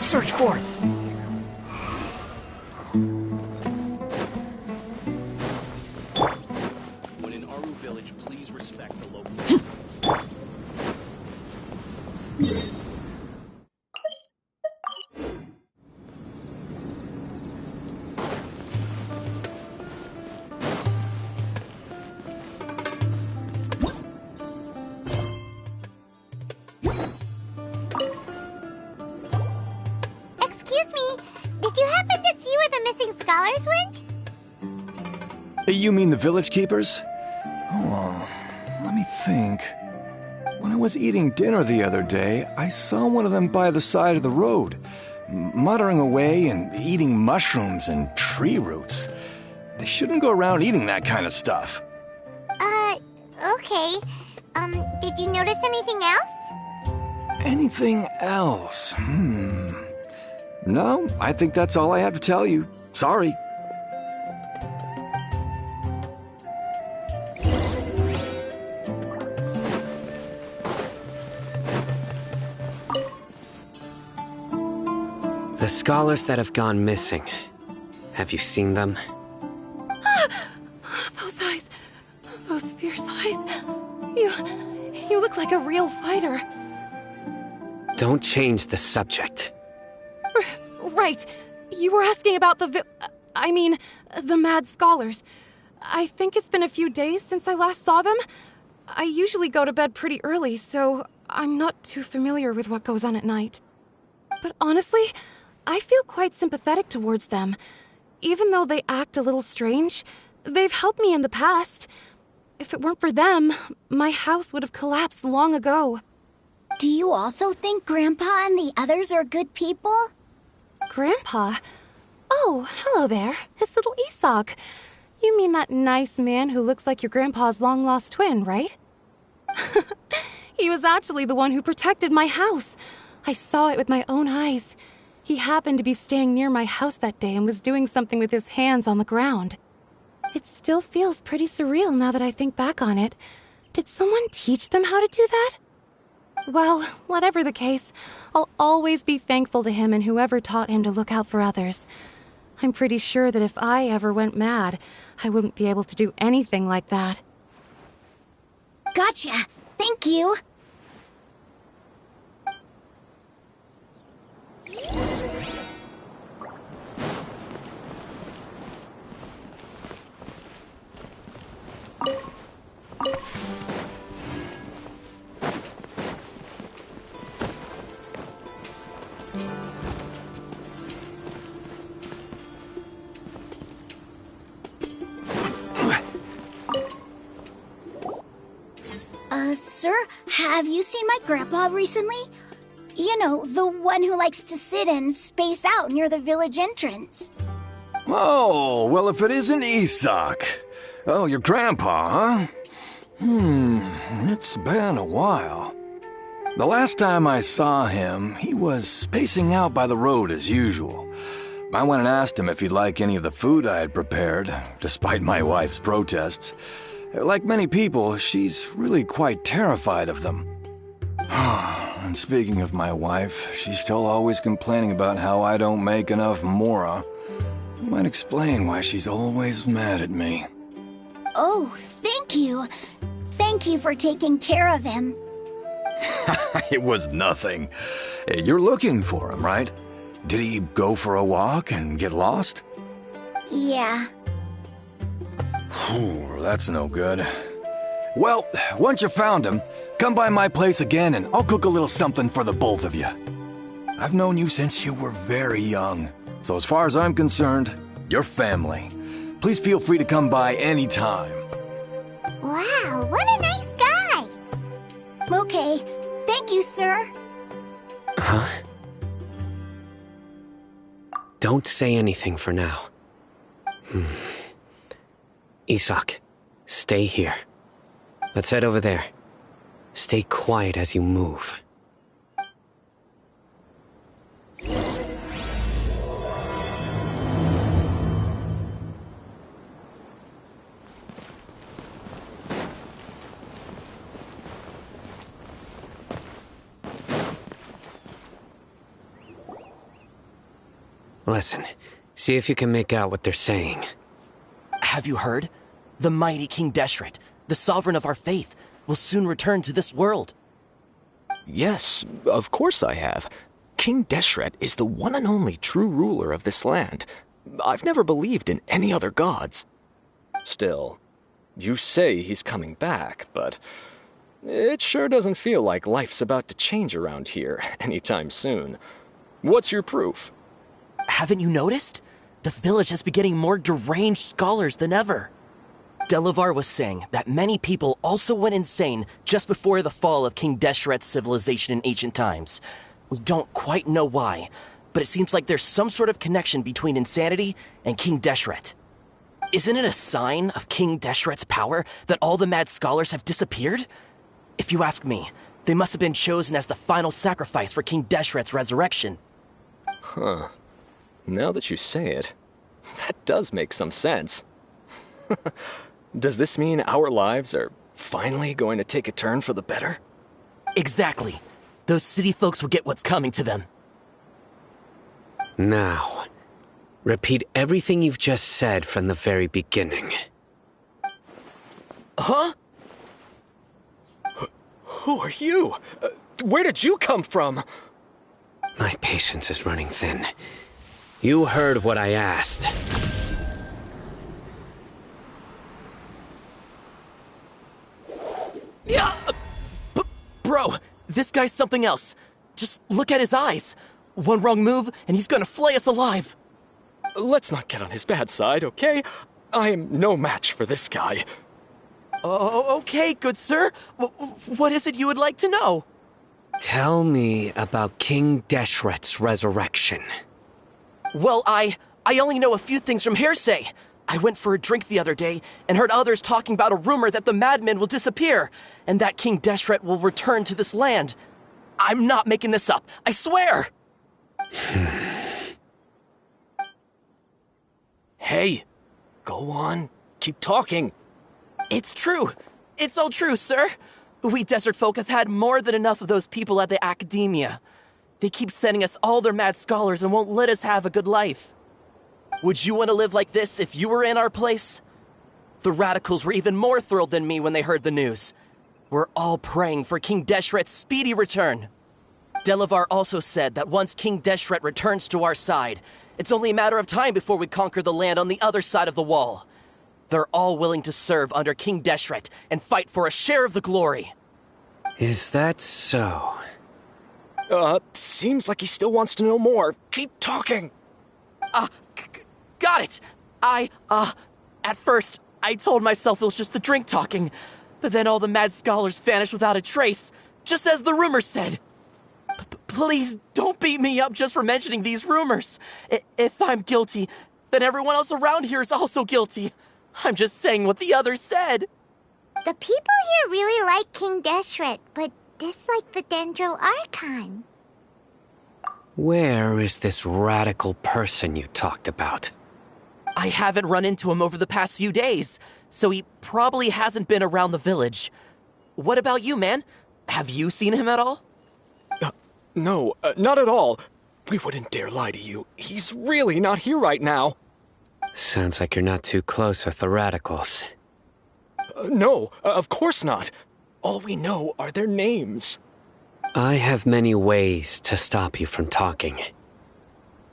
Search for it. When in Aru village, please respect the locals. You mean the village keepers? Oh, let me think. When I was eating dinner the other day, I saw one of them by the side of the road, muttering away and eating mushrooms and tree roots. They shouldn't go around eating that kind of stuff. Okay. Did you notice anything else? Anything else? No, I think that's all I have to tell you. Sorry. The scholars that have gone missing. Have you seen them? Those eyes. Those fierce eyes. You look like a real fighter. Don't change the subject. Right. You were asking about the mad scholars. I think it's been a few days since I last saw them. I usually go to bed pretty early, so I'm not too familiar with what goes on at night. But honestly, I feel quite sympathetic towards them. Even though they act a little strange, they've helped me in the past. If it weren't for them, my house would have collapsed long ago. Do you also think Grandpa and the others are good people? Grandpa? Oh, hello there. It's little Isak. You mean that nice man who looks like your grandpa's long-lost twin, right? He was actually the one who protected my house. I saw it with my own eyes. He happened to be staying near my house that day and was doing something with his hands on the ground. It still feels pretty surreal now that I think back on it. Did someone teach them how to do that? Well, whatever the case, I'll always be thankful to him and whoever taught him to look out for others. I'm pretty sure that if I ever went mad, I wouldn't be able to do anything like that. Gotcha! Thank you! Sir, have you seen my grandpa recently? You know, the one who likes to sit and space out near the village entrance. Oh, well, if it isn't Isak. Oh, your grandpa, huh? It's been a while. The last time I saw him, he was spacing out by the road as usual. I went and asked him if he'd like any of the food I had prepared, despite my wife's protests. Like many people, she's really quite terrified of them. And speaking of my wife, she's still always complaining about how I don't make enough mora. Might explain why she's always mad at me. Oh, thank you. Thank you for taking care of him. It was nothing. You're looking for him, right? Did he go for a walk and get lost? Yeah. Ooh, that's no good. Well, once you found him, come by my place again and I'll cook a little something for the both of you. I've known you since you were very young, so as far as I'm concerned, you're family. Please feel free to come by anytime. Wow, what a nice guy! Okay, thank you, sir. Huh? Don't say anything for now. Isak, stay here. Let's head over there. Stay quiet as you move. Listen, see if you can make out what they're saying. Have you heard? The mighty King Deshret, the sovereign of our faith, will soon return to this world. Yes, of course I have. King Deshret is the one and only true ruler of this land. I've never believed in any other gods. Still, you say he's coming back, but it sure doesn't feel like life's about to change around here anytime soon. What's your proof? Haven't you noticed? The village has been getting more deranged scholars than ever. Delavar was saying that many people also went insane just before the fall of King Deshret's civilization in ancient times. We don't quite know why, but it seems like there's some sort of connection between insanity and King Deshret. Isn't it a sign of King Deshret's power that all the mad scholars have disappeared? If you ask me, they must have been chosen as the final sacrifice for King Deshret's resurrection. Huh. Now that you say it, that does make some sense. Does this mean our lives are finally going to take a turn for the better? Exactly. Those city folks will get what's coming to them. Now, repeat everything you've just said from the very beginning. Huh? Who are you? Where did you come from? My patience is running thin. You heard what I asked. Yeah, bro, this guy's something else. Just look at his eyes. One wrong move, and he's gonna flay us alive. Let's not get on his bad side, okay? I am no match for this guy. Oh, okay, good sir. What is it you would like to know? Tell me about King Deshret's resurrection. Well, I only know a few things from hearsay. I went for a drink the other day and heard others talking about a rumor that the madmen will disappear and that King Deshret will return to this land. I'm not making this up, I swear! Hey, go on. Keep talking. It's true. It's all true, sir. We desert folk have had more than enough of those people at the academia. They keep sending us all their mad scholars and won't let us have a good life. Would you want to live like this if you were in our place? The radicals were even more thrilled than me when they heard the news. We're all praying for King Deshret's speedy return. Delavar also said that once King Deshret returns to our side, it's only a matter of time before we conquer the land on the other side of the wall. They're all willing to serve under King Deshret and fight for a share of the glory. Is that so? Seems like he still wants to know more. Keep talking. Got it! At first, I told myself it was just the drink talking, but then all the mad scholars vanished without a trace, just as the rumors said. Please don't beat me up just for mentioning these rumors. If I'm guilty, then everyone else around here is also guilty. I'm just saying what the others said. The people here really like King Deshret, but dislike the Dendro Archon. Where is this radical person you talked about? I haven't run into him over the past few days, so he probably hasn't been around the village. What about you, man? Have you seen him at all? No, not at all. We wouldn't dare lie to you. He's really not here right now. Sounds like you're not too close with the radicals. No, of course not. All we know are their names. I have many ways to stop you from talking.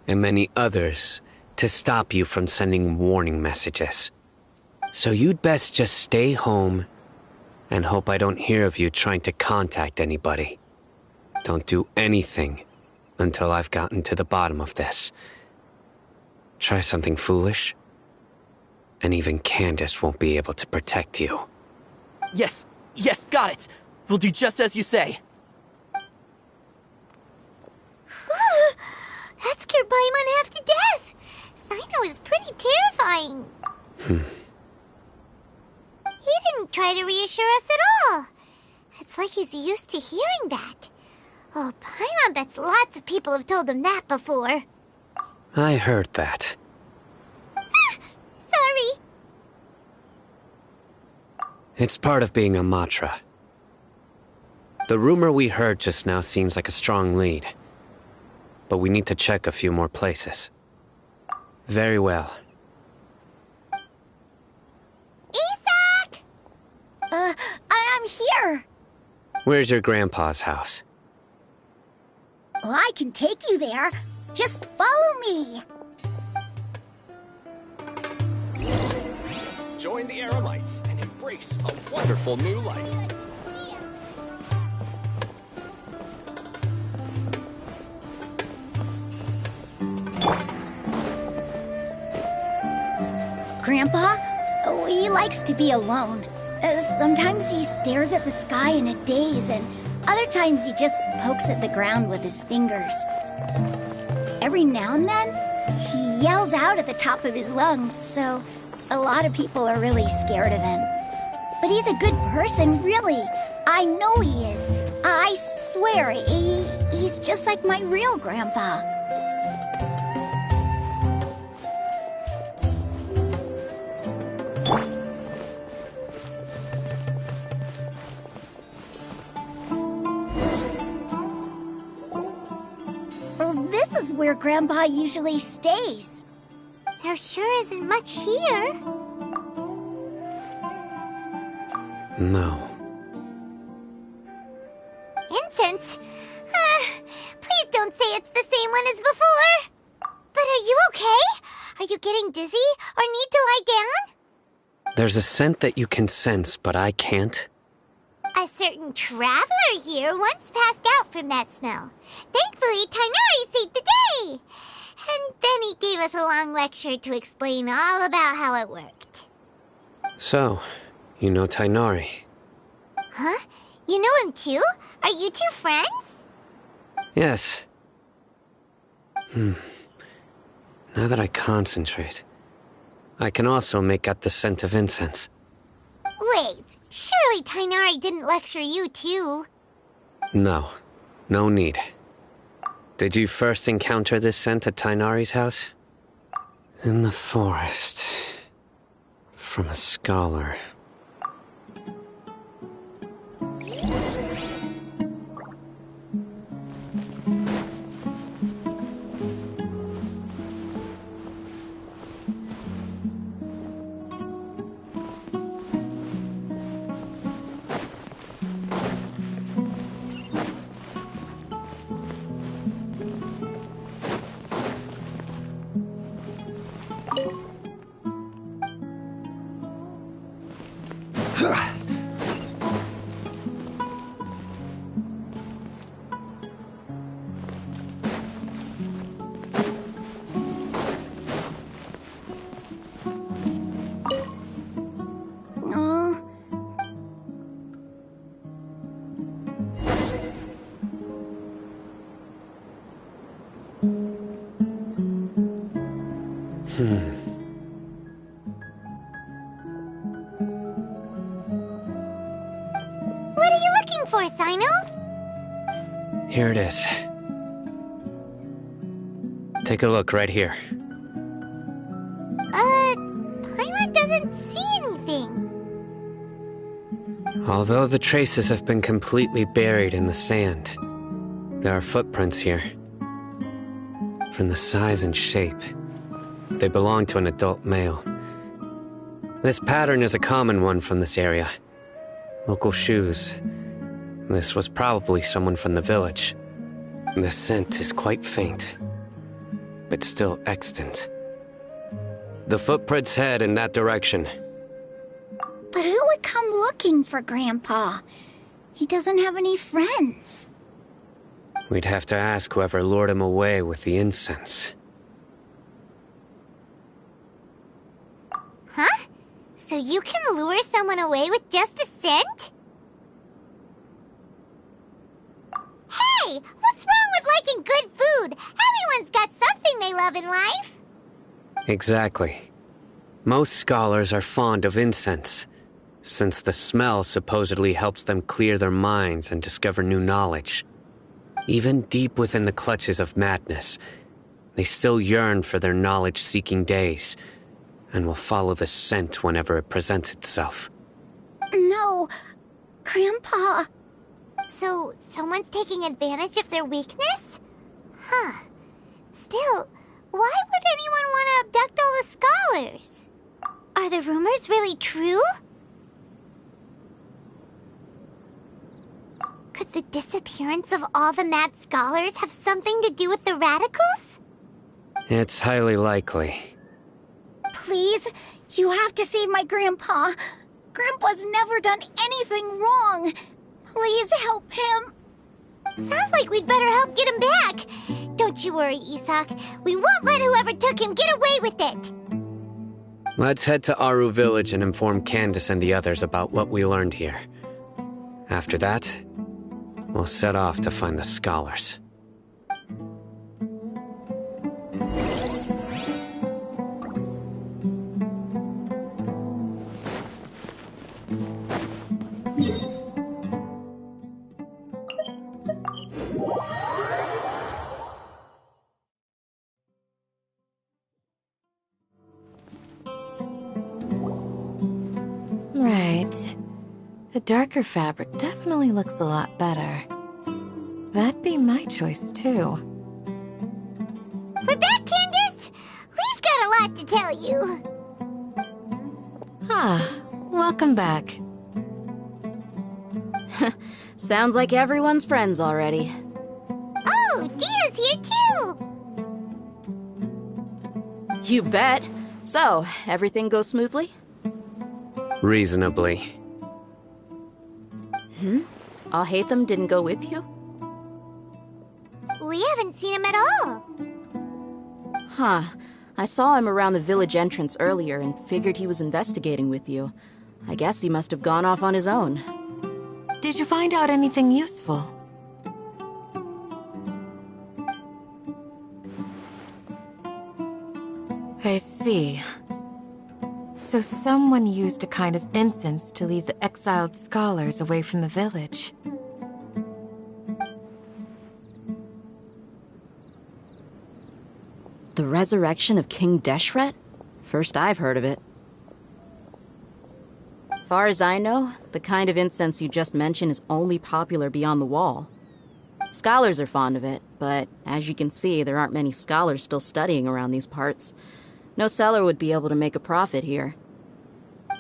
And many others to stop you from sending warning messages. So you'd best just stay home and hope I don't hear of you trying to contact anybody. Don't do anything until I've gotten to the bottom of this. Try something foolish, and even Candace won't be able to protect you. Yes, got it. We'll do just as you say. That scared Paimon half to death. Sino is pretty terrifying. He didn't try to reassure us at all. It's like he's used to hearing that. Oh, Paimon bets lots of people have told him that before. I heard that. Sorry. It's part of being a Matra. The rumor we heard just now seems like a strong lead. But we need to check a few more places. Very well. Isak! I'm here. Where's your grandpa's house? Well, I can take you there. Just follow me. Join the Eremites and embrace a wonderful new life. Grandpa? Oh, he likes to be alone. Sometimes he stares at the sky in a daze, and other times he just pokes at the ground with his fingers. Every now and then, he yells out at the top of his lungs, so a lot of people are really scared of him. But he's a good person, really. I know he is. I swear, he's just like my real grandpa. This is where Grandpa usually stays. There sure isn't much here. No. Incense? Please don't say it's the same one as before. But are you okay? Are you getting dizzy or need to lie down? There's a scent that you can sense, but I can't. A certain traveler here once passed out from that smell. Thankfully, Tainari saved the day. And then he gave us a long lecture to explain all about how it worked. So, you know Tainari. Huh? You know him too? Are you two friends? Yes. Now that I concentrate, I can also make out the scent of incense. Wait, surely Tainari didn't lecture you too. No. No need. Did you first encounter this scent at Tainari's house? In the forest. From a scholar. What are you looking for, Sino? Here it is. Take a look right here. Paimon doesn't see anything. Although the traces have been completely buried in the sand, There are footprints here. From the size and shape, they belong to an adult male. This pattern is a common one from this area. Local shoes. This was probably someone from the village. The scent is quite faint, but still extant. The footprints head in that direction. But who would come looking for Grandpa? He doesn't have any friends. We'd have to ask whoever lured him away with the incense. Huh? So you can lure someone away with just a scent? Hey! What's wrong with liking good food? Everyone's got something they love in life. Exactly. Most scholars are fond of incense, since the smell supposedly helps them clear their minds and discover new knowledge. Even deep within the clutches of madness, they still yearn for their knowledge-seeking days, and will follow the scent whenever it presents itself. No, Grandpa. So, someone's taking advantage of their weakness? Huh. Still, why would anyone want to abduct all the scholars? Are the rumors really true? Could the disappearance of all the mad scholars have something to do with the radicals? It's highly likely. Please, you have to save my Grandpa. Grandpa's never done anything wrong. Please help him. Sounds like we'd better help get him back. Don't you worry, Isak. We won't let whoever took him get away with it. Let's head to Aru Village and inform Candace and the others about what we learned here. After that, we'll set off to find the scholars. Right. The darker fabric definitely looks a lot better. That'd be my choice, too. We're back, Candace! We've got a lot to tell you. Ah, welcome back. Sounds like everyone's friends already. Oh, Dia's here too! You bet. So, everything goes smoothly? Reasonably. Alhaitham didn't go with you? We haven't seen him at all. Huh. I saw him around the village entrance earlier and figured he was investigating with you. I guess he must have gone off on his own. Did you find out anything useful? I see. So someone used a kind of incense to lead the exiled scholars away from the village. The resurrection of King Deshret? First I've heard of it. Far as I know, the kind of incense you just mentioned is only popular beyond the wall. Scholars are fond of it, but as you can see, there aren't many scholars still studying around these parts. No seller would be able to make a profit here.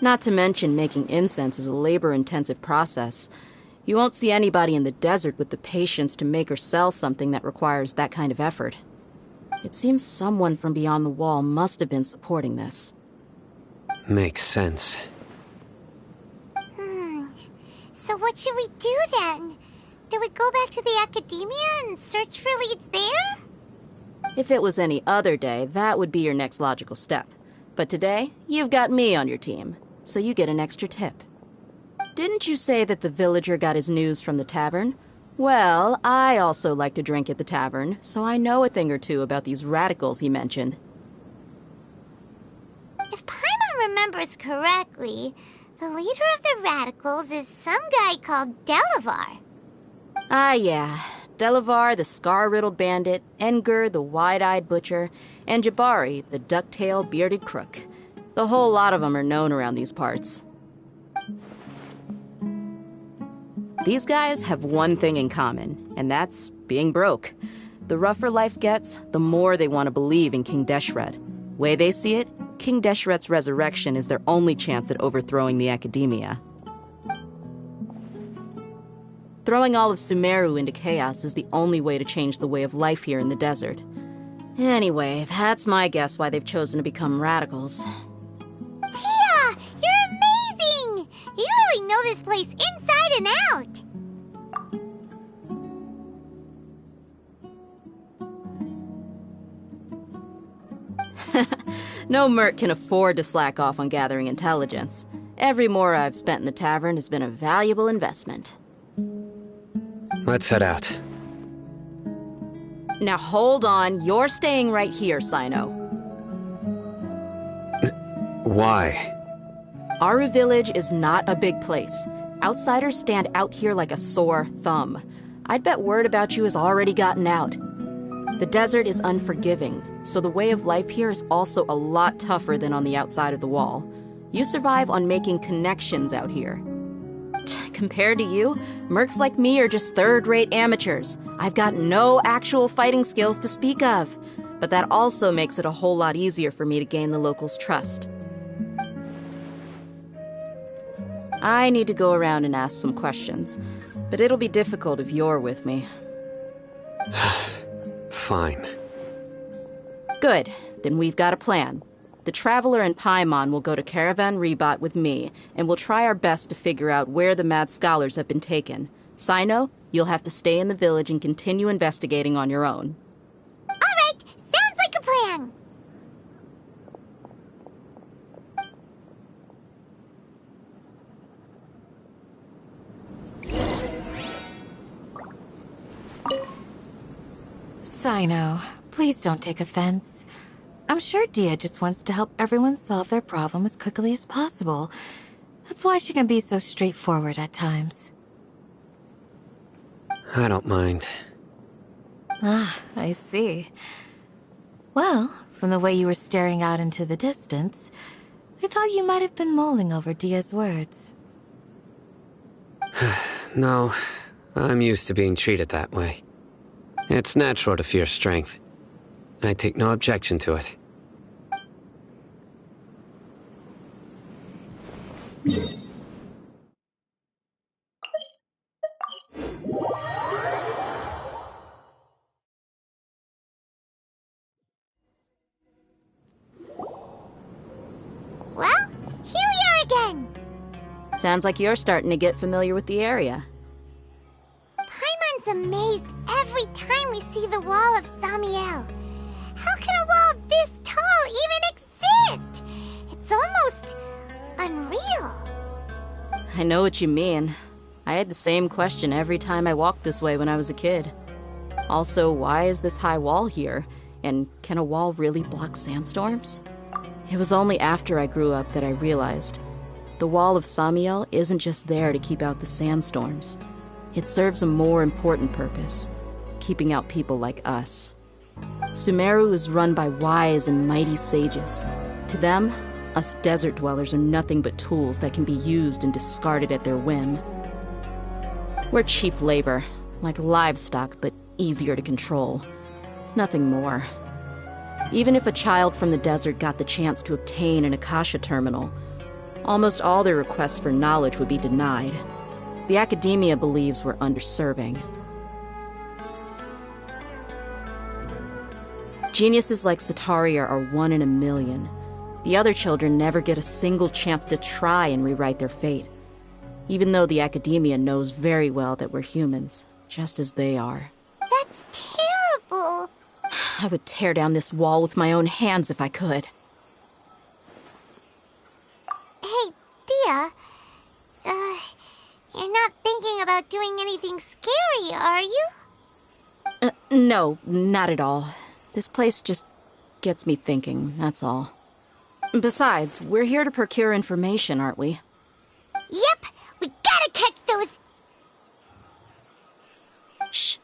Not to mention, making incense is a labor-intensive process. You won't see anybody in the desert with the patience to make or sell something that requires that kind of effort. It seems someone from beyond the wall must have been supporting this. Makes sense. So what should we do then? Do we go back to the academia and search for leads there? If it was any other day, that would be your next logical step. But today, you've got me on your team, so you get an extra tip. Didn't you say that the villager got his news from the tavern? Well, I also like to drink at the tavern, so I know a thing or two about these radicals he mentioned. If Paimon remembers correctly, the leader of the radicals is some guy called Delavar. Ah, yeah. Delavar, the scar-riddled bandit, Engur, the wide-eyed butcher, and Jabari, the duck-tailed bearded crook. The whole lot of them are known around these parts. These guys have one thing in common, and that's being broke. The rougher life gets, the more they want to believe in King Deshret. Way they see it, King Deshret's resurrection is their only chance at overthrowing the Academia. Throwing all of Sumeru into chaos is the only way to change the way of life here in the desert. Anyway, that's my guess why they've chosen to become radicals. Tia! You're amazing! You really know this place inside and out! No merc can afford to slack off on gathering intelligence. Every more I've spent in the tavern has been a valuable investment. Let's head out. Now hold on, you're staying right here, Sino. Why? Aru Village is not a big place. Outsiders stand out here like a sore thumb. I'd bet word about you has already gotten out. The desert is unforgiving, so the way of life here is also a lot tougher than on the outside of the wall. You survive on making connections out here. Compared to you, mercs like me are just third-rate amateurs. I've got no actual fighting skills to speak of. But that also makes it a whole lot easier for me to gain the locals' trust. I need to go around and ask some questions, but it'll be difficult if you're with me. Fine. Good. Then we've got a plan. The Traveler and Paimon will go to Caravan Rebot with me, and we'll try our best to figure out where the Mad Scholars have been taken. Sino, you'll have to stay in the village and continue investigating on your own. All right, sounds like a plan. Sino, please don't take offense. I'm sure Dia just wants to help everyone solve their problem as quickly as possible. That's why she can be so straightforward at times. I don't mind. Ah, I see. Well, from the way you were staring out into the distance, I thought you might have been mulling over Dia's words. No, I'm used to being treated that way. It's natural to fear strength. I take no objection to it. Well, here we are again. Sounds like you're starting to get familiar with the area. Paimon's amazed every time we see the wall of Samiel. How can a wall this tall even exist? It's almost unreal. I know what you mean. I had the same question every time I walked this way when I was a kid. Also, why is this high wall here? And can a wall really block sandstorms? It was only after I grew up that I realized the wall of Samiel isn't just there to keep out the sandstorms. It serves a more important purpose, keeping out people like us. Sumeru is run by wise and mighty sages. To them, us desert dwellers are nothing but tools that can be used and discarded at their whim. We're cheap labor, like livestock, but easier to control. Nothing more. Even if a child from the desert got the chance to obtain an Akasha terminal, almost all their requests for knowledge would be denied. The Academia believes we're underserving. Geniuses like Sataria are 1 in a million. The other children never get a single chance to try and rewrite their fate, even though the Academia knows very well that we're humans, just as they are. That's terrible. I would tear down this wall with my own hands if I could. Hey, Dia. You're not thinking about doing anything scary, are you? No, not at all. This place just gets me thinking, that's all. Besides, we're here to procure information, aren't we? Yep, we gotta catch those... Shh.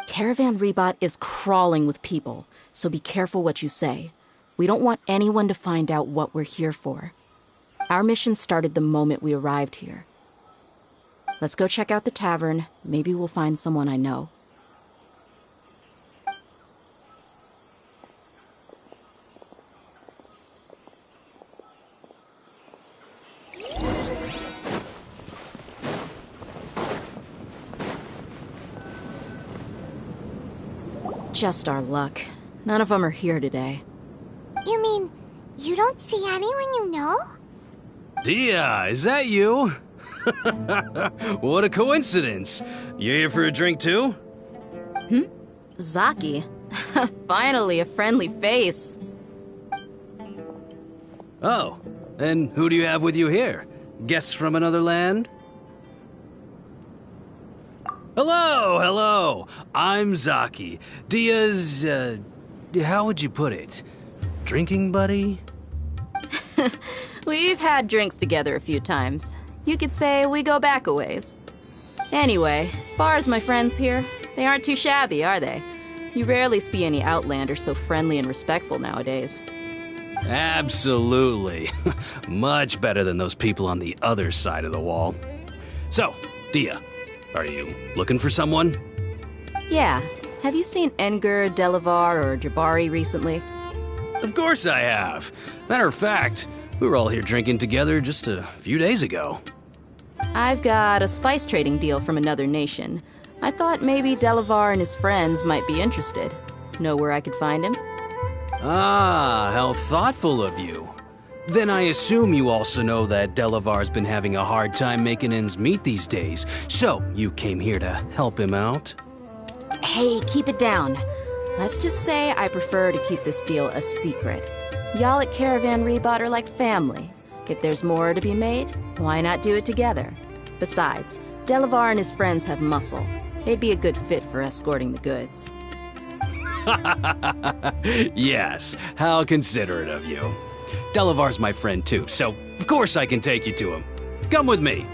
Caravan Rebot is crawling with people, so be careful what you say. We don't want anyone to find out what we're here for. Our mission started the moment we arrived here. Let's go check out the tavern. Maybe we'll find someone I know. Just our luck. None of them are here today. You mean, you don't see anyone you know? Dia, is that you? What a coincidence. You here for a drink too? Zaki. Finally, a friendly face. Oh, and who do you have with you here? Guests from another land? Hello. I'm Zaki. Dia's, how would you put it? Drinking buddy? We've had drinks together a few times. You could say we go back a ways. Anyway, as far as my friends here, they aren't too shabby, are they? You rarely see any Outlanders so friendly and respectful nowadays. Absolutely. Much better than those people on the other side of the wall. So, Dia, are you looking for someone? Yeah. Have you seen Enger, Delavar, or Jabari recently? Of course I have. Matter of fact, we were all here drinking together just a few days ago. I've got a spice trading deal from another nation. I thought maybe Delavar and his friends might be interested. Know where I could find him? Ah, how thoughtful of you. Then I assume you also know that Delavar's been having a hard time making ends meet these days, so you came here to help him out? Hey, keep it down. Let's just say I prefer to keep this deal a secret. Y'all at Caravan Rebot are like family. If there's more to be made, why not do it together? Besides, Delavar and his friends have muscle. They'd be a good fit for escorting the goods. Yes, how considerate of you. Delavar's my friend too, so of course I can take you to him. Come with me.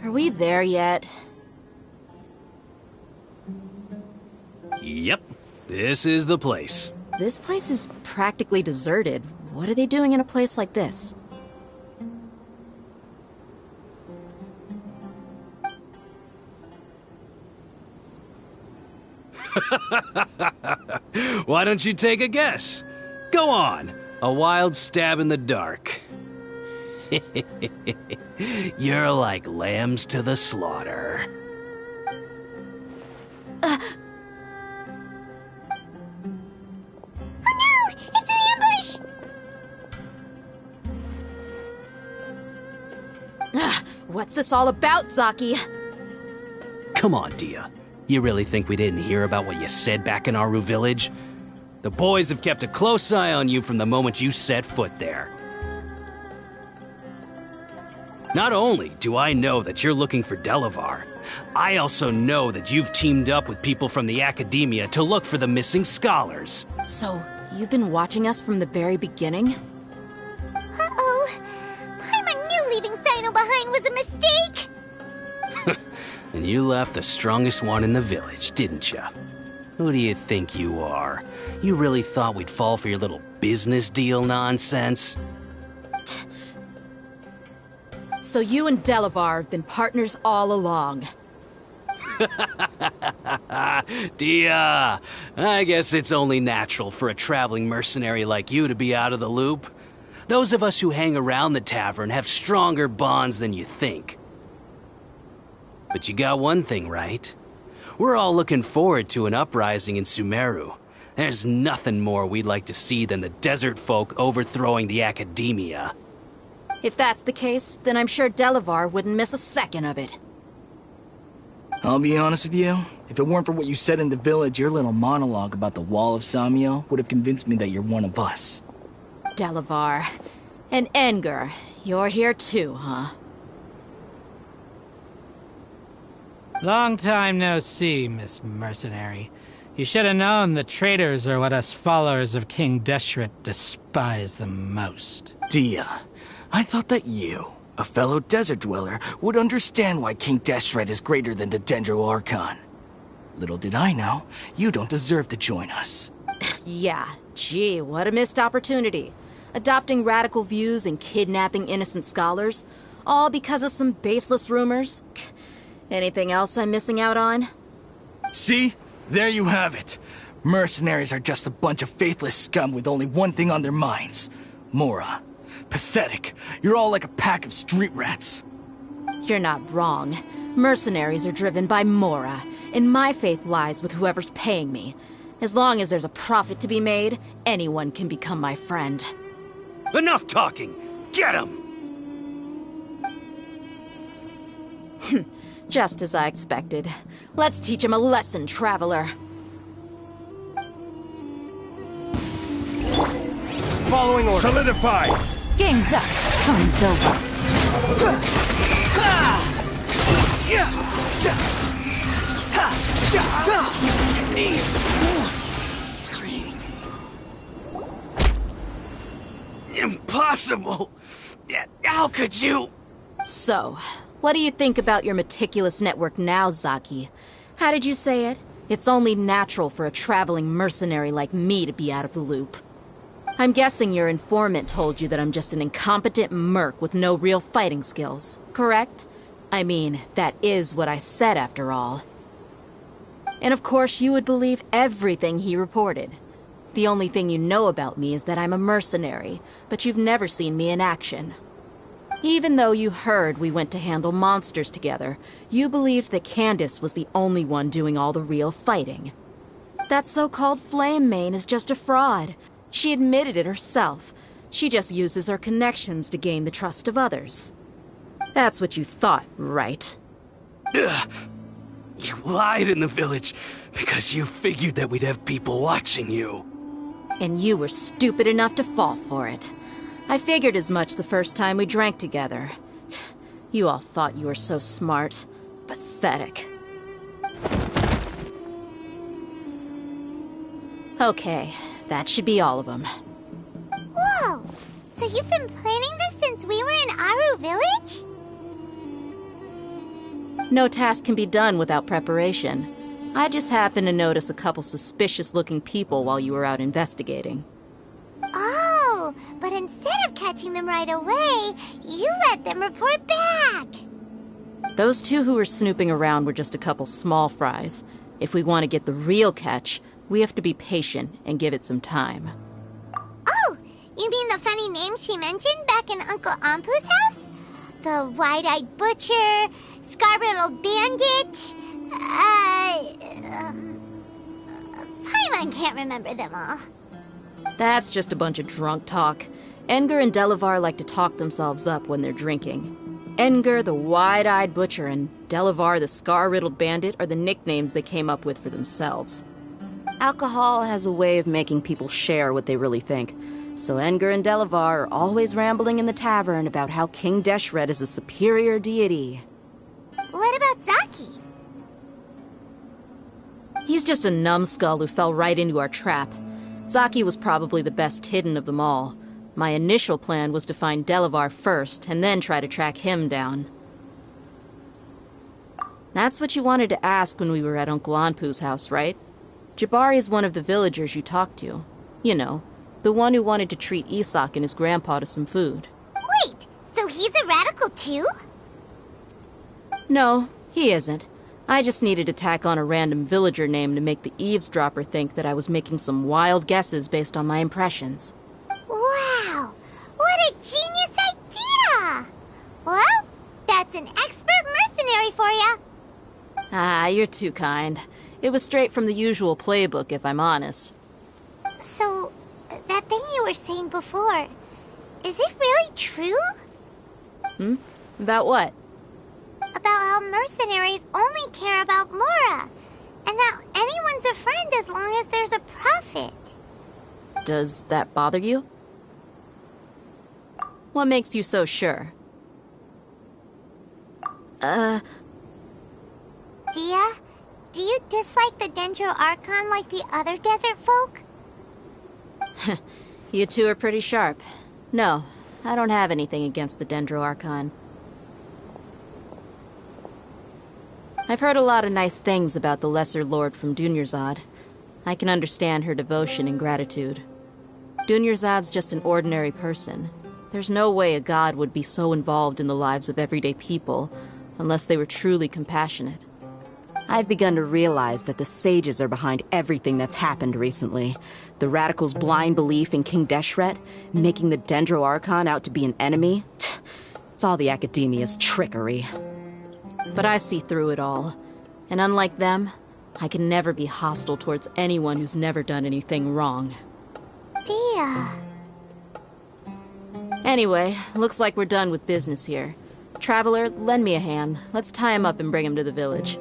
Are we there yet? Yep, this is the place. This place is practically deserted. What are they doing in a place like this? Why don't you take a guess? Go on, a wild stab in the dark. You're like lambs to the slaughter. Oh no! It's an ambush! What's this all about, Zaki? Come on, Dia. You really think we didn't hear about what you said back in Aru village? The boys have kept a close eye on you from the moment you set foot there. Not only do I know that you're looking for Delavar, I also know that you've teamed up with people from the Academia to look for the missing scholars. So, you've been watching us from the very beginning? Uh-oh. I knew leaving Sino behind was a mistake! And you left the strongest one in the village, didn't you? Who do you think you are? You really thought we'd fall for your little business deal nonsense? So you and Delavar have been partners all along. Dia, I guess it's only natural for a traveling mercenary like you to be out of the loop. Those of us who hang around the tavern have stronger bonds than you think. But you got one thing right. We're all looking forward to an uprising in Sumeru. There's nothing more we'd like to see than the desert folk overthrowing the Academia. If that's the case, then I'm sure Delavar wouldn't miss a second of it. I'll be honest with you. If it weren't for what you said in the village, your little monologue about the Wall of Samiel would have convinced me that you're one of us. Delavar. And Enger, you're here too, huh? Long time no see, Miss Mercenary. You should have known the traitors are what us followers of King Deshret despise the most. Dia, I thought that you, a fellow desert dweller, would understand why King Deshret is greater than the Dendro Archon. Little did I know, you don't deserve to join us. Yeah, gee, what a missed opportunity. Adopting radical views and kidnapping innocent scholars, all because of some baseless rumors. Anything else I'm missing out on? See? There you have it. Mercenaries are just a bunch of faithless scum with only one thing on their minds. Mora. Pathetic. You're all like a pack of street rats. You're not wrong. Mercenaries are driven by Mora, and my faith lies with whoever's paying me. As long as there's a profit to be made, anyone can become my friend. Enough talking! Get him! Just as I expected. Let's teach him a lesson, traveler. Following orders. Solidify! Game's up. Time's over. Impossible! How could you? So, what do you think about your meticulous network now, Zaki? How did you say it? It's only natural for a traveling mercenary like me to be out of the loop. I'm guessing your informant told you that I'm just an incompetent merc with no real fighting skills, correct? I mean, that is what I said after all. And of course you would believe everything he reported. The only thing you know about me is that I'm a mercenary, but you've never seen me in action. Even though you heard we went to handle monsters together, you believed that Candace was the only one doing all the real fighting. That so-called Flame Mane is just a fraud. She admitted it herself. She just uses her connections to gain the trust of others. That's what you thought, right? Ugh. You lied in the village because you figured that we'd have people watching you. And you were stupid enough to fall for it. I figured as much the first time we drank together. You all thought you were so smart. Pathetic. Okay, that should be all of them. Whoa! So you've been planning this since we were in Aru Village? No task can be done without preparation. I just happened to notice a couple suspicious-looking people while you were out investigating. Oh, but instead of catching them right away, you let them report back. Those two who were snooping around were just a couple small fries. If we want to get the real catch, we have to be patient and give it some time. Oh, you mean the funny name she mentioned back in Uncle Ampu's house? The wide-eyed butcher, scar-riddled bandit, Paimon can't remember them all. That's just a bunch of drunk talk. Enger and Delavar like to talk themselves up when they're drinking. Enger, the wide-eyed butcher, and Delavar, the scar-riddled bandit, are the nicknames they came up with for themselves. Alcohol has a way of making people share what they really think, so Enger and Delavar are always rambling in the tavern about how King Deshret is a superior deity. What about Zaki? He's just a numbskull who fell right into our trap. Zaki was probably the best hidden of them all. My initial plan was to find Delavar first, and then try to track him down. That's what you wanted to ask when we were at Uncle Anpu's house, right? Jabari is one of the villagers you talked to. You know, the one who wanted to treat Isak and his grandpa to some food. Wait, so he's a radical too? No, he isn't. I just needed to tack on a random villager name to make the eavesdropper think that I was making some wild guesses based on my impressions. Wow, what a genius idea! Well, that's an expert mercenary for ya. Ah, you're too kind. It was straight from the usual playbook, if I'm honest. So, that thing you were saying before, is it really true? About what? About how mercenaries only care about Does that bother you? What makes you so sure? Dia, do you dislike the Dendro Archon like the other desert folk? You two are pretty sharp. No, I don't have anything against the Dendro Archon. I've heard a lot of nice things about the Lesser Lord from Dunyarzad. I can understand her devotion and gratitude. Dunyarzad's just an ordinary person. There's no way a god would be so involved in the lives of everyday people, unless they were truly compassionate. I've begun to realize that the sages are behind everything that's happened recently. The radicals' blind belief in King Deshret, making the Dendro Archon out to be an enemy. It's all the academia's trickery. But I see through it all. And unlike them, I can never be hostile towards anyone who's never done anything wrong. Dia. Anyway, looks like we're done with business here. Traveler, lend me a hand. Let's tie him up and bring him to the village.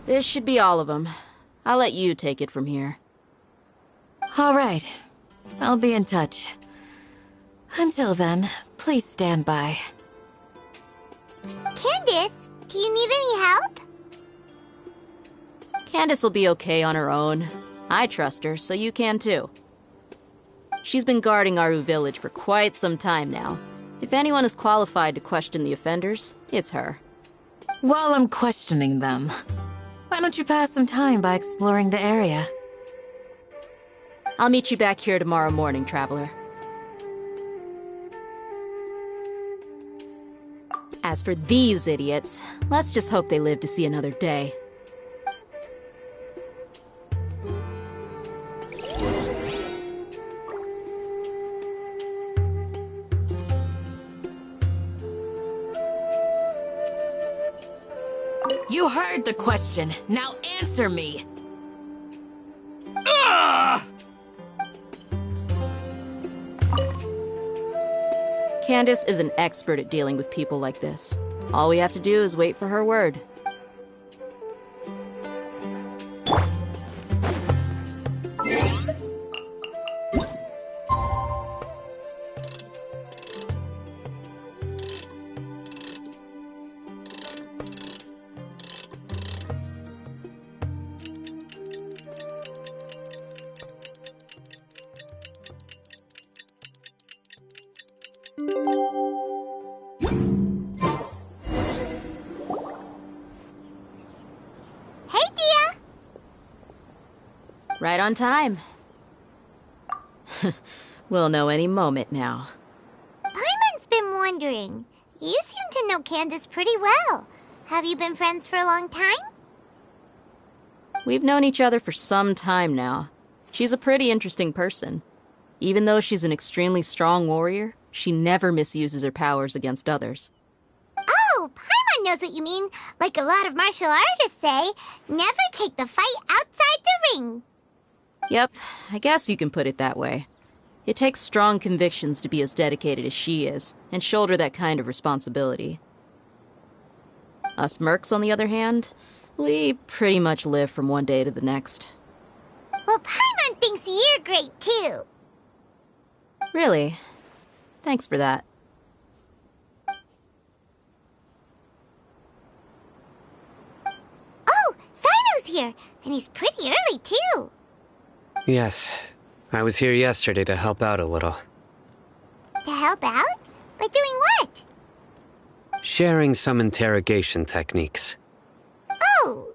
This should be all of them. I'll let you take it from here. All right. I'll be in touch. Until then, please stand by. Candace, do you need any help? Candace will be okay on her own. I trust her, so you can too. She's been guarding Aru village for quite some time now. If anyone is qualified to question the offenders, it's her. While I'm questioning them, why don't you pass some time by exploring the area? I'll meet you back here tomorrow morning, Traveler. As for these idiots, let's just hope they live to see another day. You heard the question. Now answer me. Candace is an expert at dealing with people like this. All we have to do is wait for her word. Hey, Dia! Right on time. We'll know any moment now. Paimon's been wondering. You seem to know Candace pretty well. Have you been friends for a long time? We've known each other for some time now. She's a pretty interesting person. Even though she's an extremely strong warrior, she never misuses her powers against others. Oh, Paimon knows what you mean. Like a lot of martial artists say, never take the fight outside the ring. Yep, I guess you can put it that way. It takes strong convictions to be as dedicated as she is, and shoulder that kind of responsibility. Us mercs, on the other hand, we pretty much live from one day to the next. Well, Paimon thinks you're great, too. Really? Thanks for that. Oh, Sino's here, and he's pretty early, too. Yes. I was here yesterday to help out a little. To help out? By doing what? Sharing some interrogation techniques. Oh,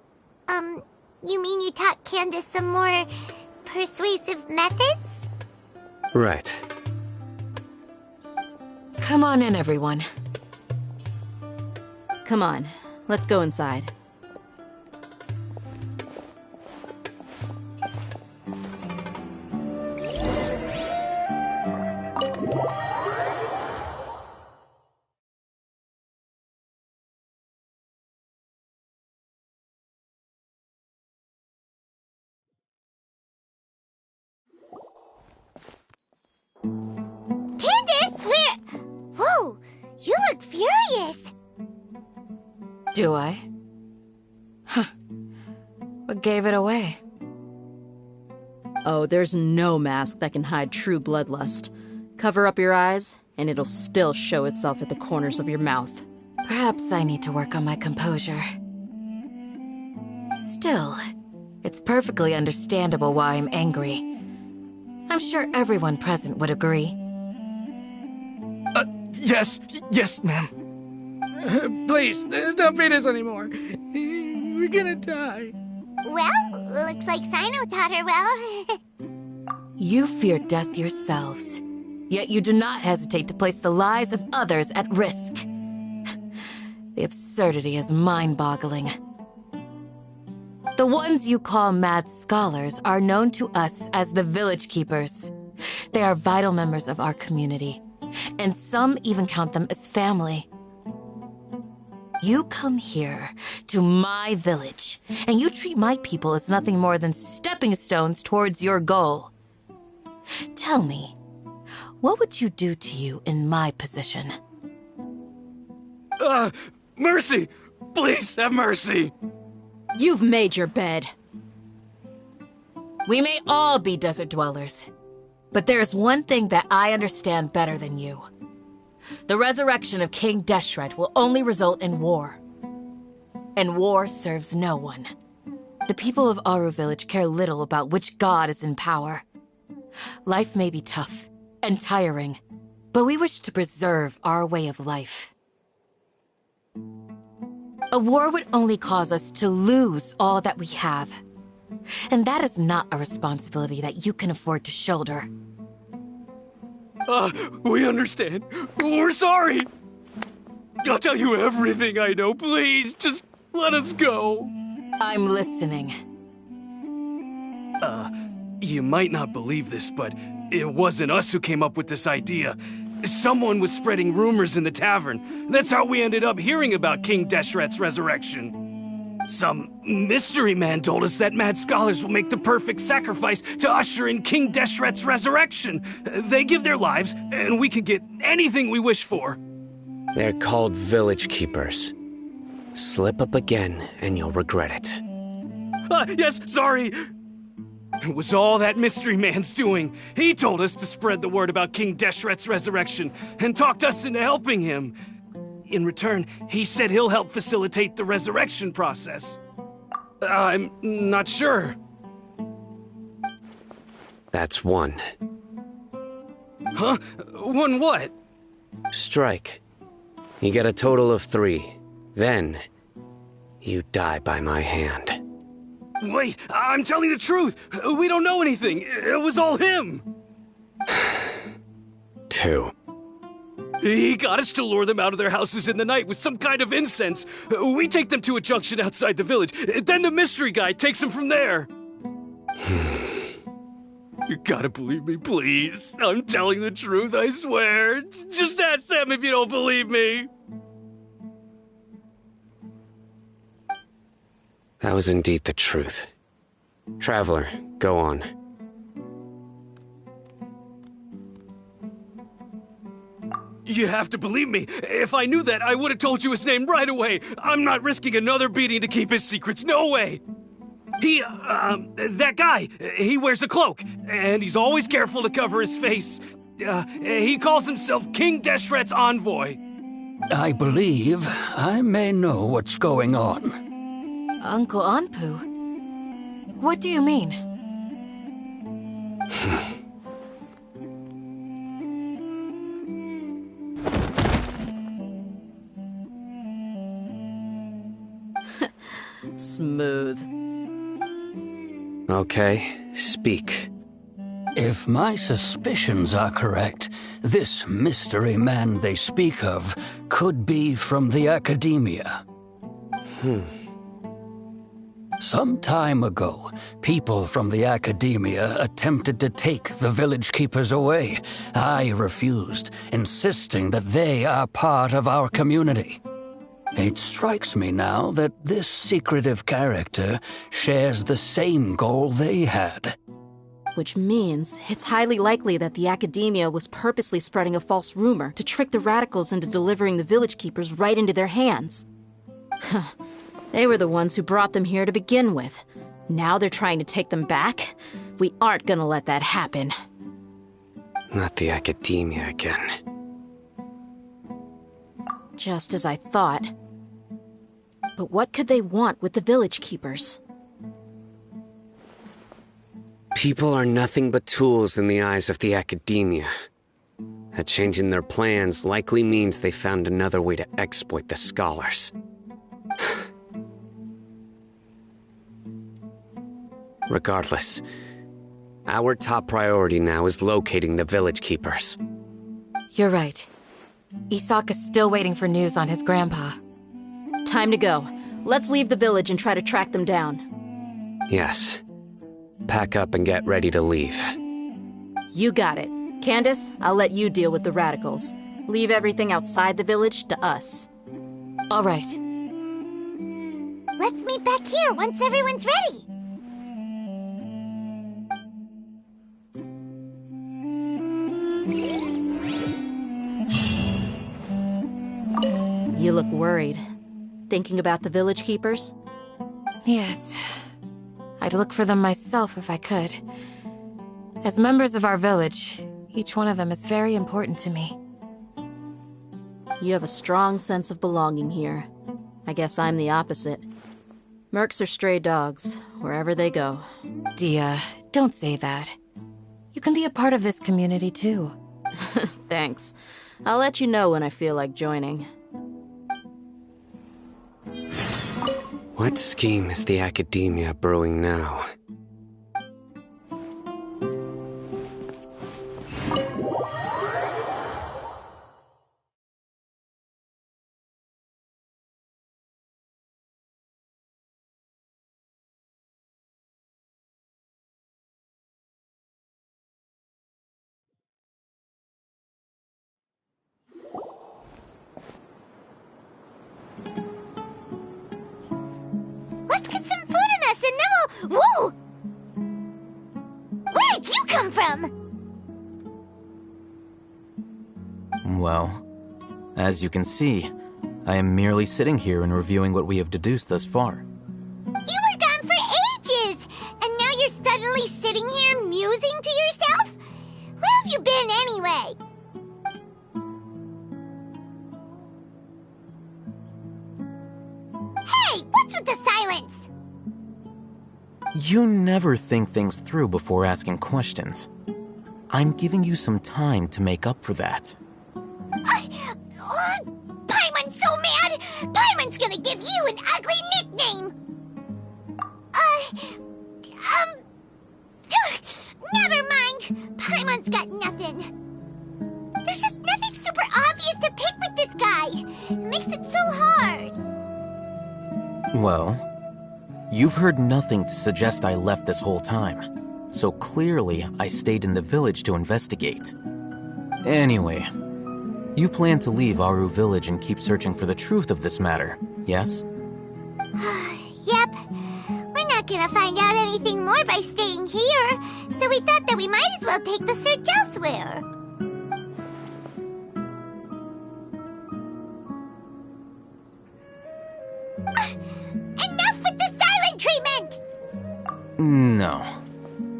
you mean you taught Candace some more persuasive methods? Right. Come on in, everyone. Come on, let's go inside. Candace, where... Whoa, you look furious. Do I? Huh. What gave it away? Oh, there's no mask that can hide true bloodlust. Cover up your eyes, and it'll still show itself at the corners of your mouth. Perhaps I need to work on my composure. Still, it's perfectly understandable why I'm angry. I'm sure everyone present would agree. Yes, ma'am. Please, don't beat us anymore. We're gonna die. Well, looks like Sino taught her well. You fear death yourselves, yet you do not hesitate to place the lives of others at risk. The absurdity is mind-boggling. The ones you call mad scholars are known to us as the Village Keepers. They are vital members of our community, and some even count them as family. You come here to my village, and you treat my people as nothing more than stepping stones towards your goal. Tell me, what would you do to you in my position? Mercy! Please have mercy! You've made your bed. We may all be desert dwellers, but there's one thing that I understand better than you. The resurrection of King Deshret will only result in war. And war serves no one. The people of Aru Village care little about which god is in power. Life may be tough and tiring, but we wish to preserve our way of life. A war would only cause us to lose all that we have. And that is not a responsibility that you can afford to shoulder. We understand. We're sorry. I'll tell you everything I know. Please, just let us go. I'm listening. You might not believe this, but it wasn't us who came up with this idea. Someone was spreading rumors in the tavern. That's how we ended up hearing about King Deshret's resurrection. Some mystery man told us that mad scholars will make the perfect sacrifice to usher in King Deshret's resurrection. They give their lives, and we can get anything we wish for. They're called Village Keepers. Slip up again, and you'll regret it. Yes, sorry. It was all that mystery man's doing. He told us to spread the word about King Deshret's resurrection, and talked us into helping him. In return, he said he'll help facilitate the resurrection process. I'm not sure. That's one. Huh? One what? Strike. You get a total of 3. Then, you die by my hand. Wait, I'm telling the truth. We don't know anything. It was all him. 2. He got us to lure them out of their houses in the night with some kind of incense. We take them to a junction outside the village. Then the mystery guy takes them from there. You gotta believe me, please. I'm telling the truth, I swear. Just ask them if you don't believe me. That was indeed the truth. Traveler, go on. You have to believe me. If I knew that, I would have told you his name right away. I'm not risking another beating to keep his secrets. No way. That guy, he wears a cloak, and he's always careful to cover his face. He calls himself King Deshret's envoy. I believe I may know what's going on. Uncle Anpu? What do you mean? Smooth. Okay, speak. If my suspicions are correct, this mystery man they speak of could be from the Academia. Some time ago, people from the Academia attempted to take the Village Keepers away. I refused, insisting that they are part of our community. It strikes me now that this secretive character shares the same goal they had. Which means it's highly likely that the Academia was purposely spreading a false rumor to trick the radicals into delivering the village keepers right into their hands. They were the ones who brought them here to begin with. Now they're trying to take them back? We aren't gonna let that happen. Not the Academia again. Just as I thought. But what could they want with the village keepers? People are nothing but tools in the eyes of the Academia. A change in their plans likely means they found another way to exploit the scholars. Regardless, our top priority now is locating the village keepers. You're right. Isak is still waiting for news on his grandpa. Time to go. Let's leave the village and try to track them down. Yes. Pack up and get ready to leave. You got it. Candace, I'll let you deal with the radicals. Leave everything outside the village to us. All right. Let's meet back here once everyone's ready. You look worried. Thinking about the village keepers? Yes. I'd look for them myself if I could. As members of our village, each one of them is very important to me. You have a strong sense of belonging here. I guess I'm the opposite. Mercs are stray dogs, wherever they go. Dia, don't say that. You can be a part of this community too. Thanks. I'll let you know when I feel like joining. What scheme is the Academia brewing now? Let's get some food in us and then we'll... Whoa! Where did you come from? Well, as you can see, I am merely sitting here and reviewing what we have deduced thus far. You were gone for ages! And now you're suddenly sitting here musing to yourself? Where have you been anyway? Hey, what's with the silence? You never think things through before asking questions. I'm giving you some time to make up for that. Paimon's so mad! Paimon's gonna give you an ugly nickname! Never mind. Paimon's got nothing. There's just nothing super obvious to pick with this guy. It makes it so hard. Well, you've heard nothing to suggest I left this whole time. So clearly, I stayed in the village to investigate. Anyway, you plan to leave Aru village and keep searching for the truth of this matter, yes? Yep. We're not gonna find out anything more by staying here, so we thought that we might as well take the search elsewhere. Enough with the silent treatment! No.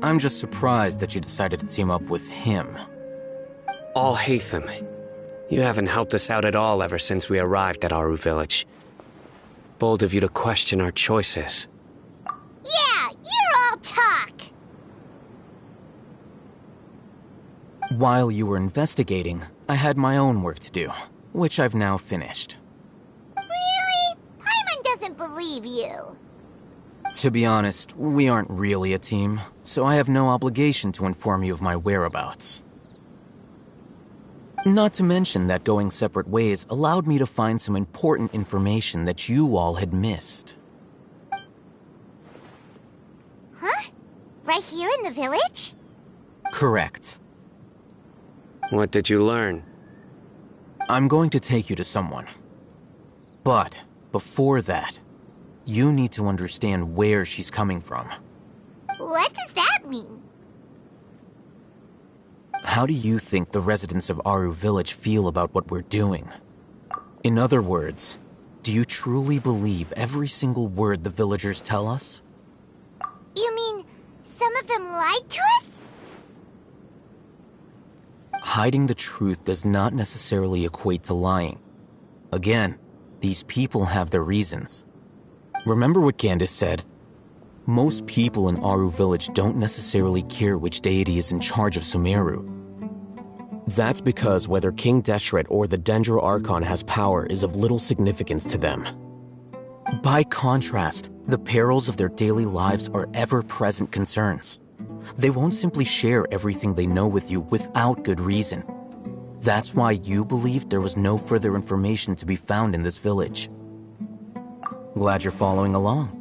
I'm just surprised that you decided to team up with him. All Hatham, you haven't helped us out at all ever since we arrived at Aru village. Bold of you to question our choices. Yeah, you're all talk! While you were investigating, I had my own work to do, which I've now finished. Really? Paimon doesn't believe you. To be honest, we aren't really a team, so I have no obligation to inform you of my whereabouts. Not to mention that going separate ways allowed me to find some important information that you all had missed. Huh? Right here in the village? Correct. What did you learn? I'm going to take you to someone. But, before that, you need to understand where she's coming from. What does that mean? how do you think the residents of Aru Village feel about what we're doing? In other words, do you truly believe every single word the villagers tell us? You mean some of them lied to us? Hiding the truth does not necessarily equate to lying. Again, these people have their reasons. Remember what Candace said? Most people in Aru Village don't necessarily care which deity is in charge of Sumeru. That's because whether King Deshret or the Dendro Archon has power is of little significance to them. By contrast, the perils of their daily lives are ever-present concerns. They won't simply share everything they know with you without good reason. That's why you believed there was no further information to be found in this village. Glad you're following along.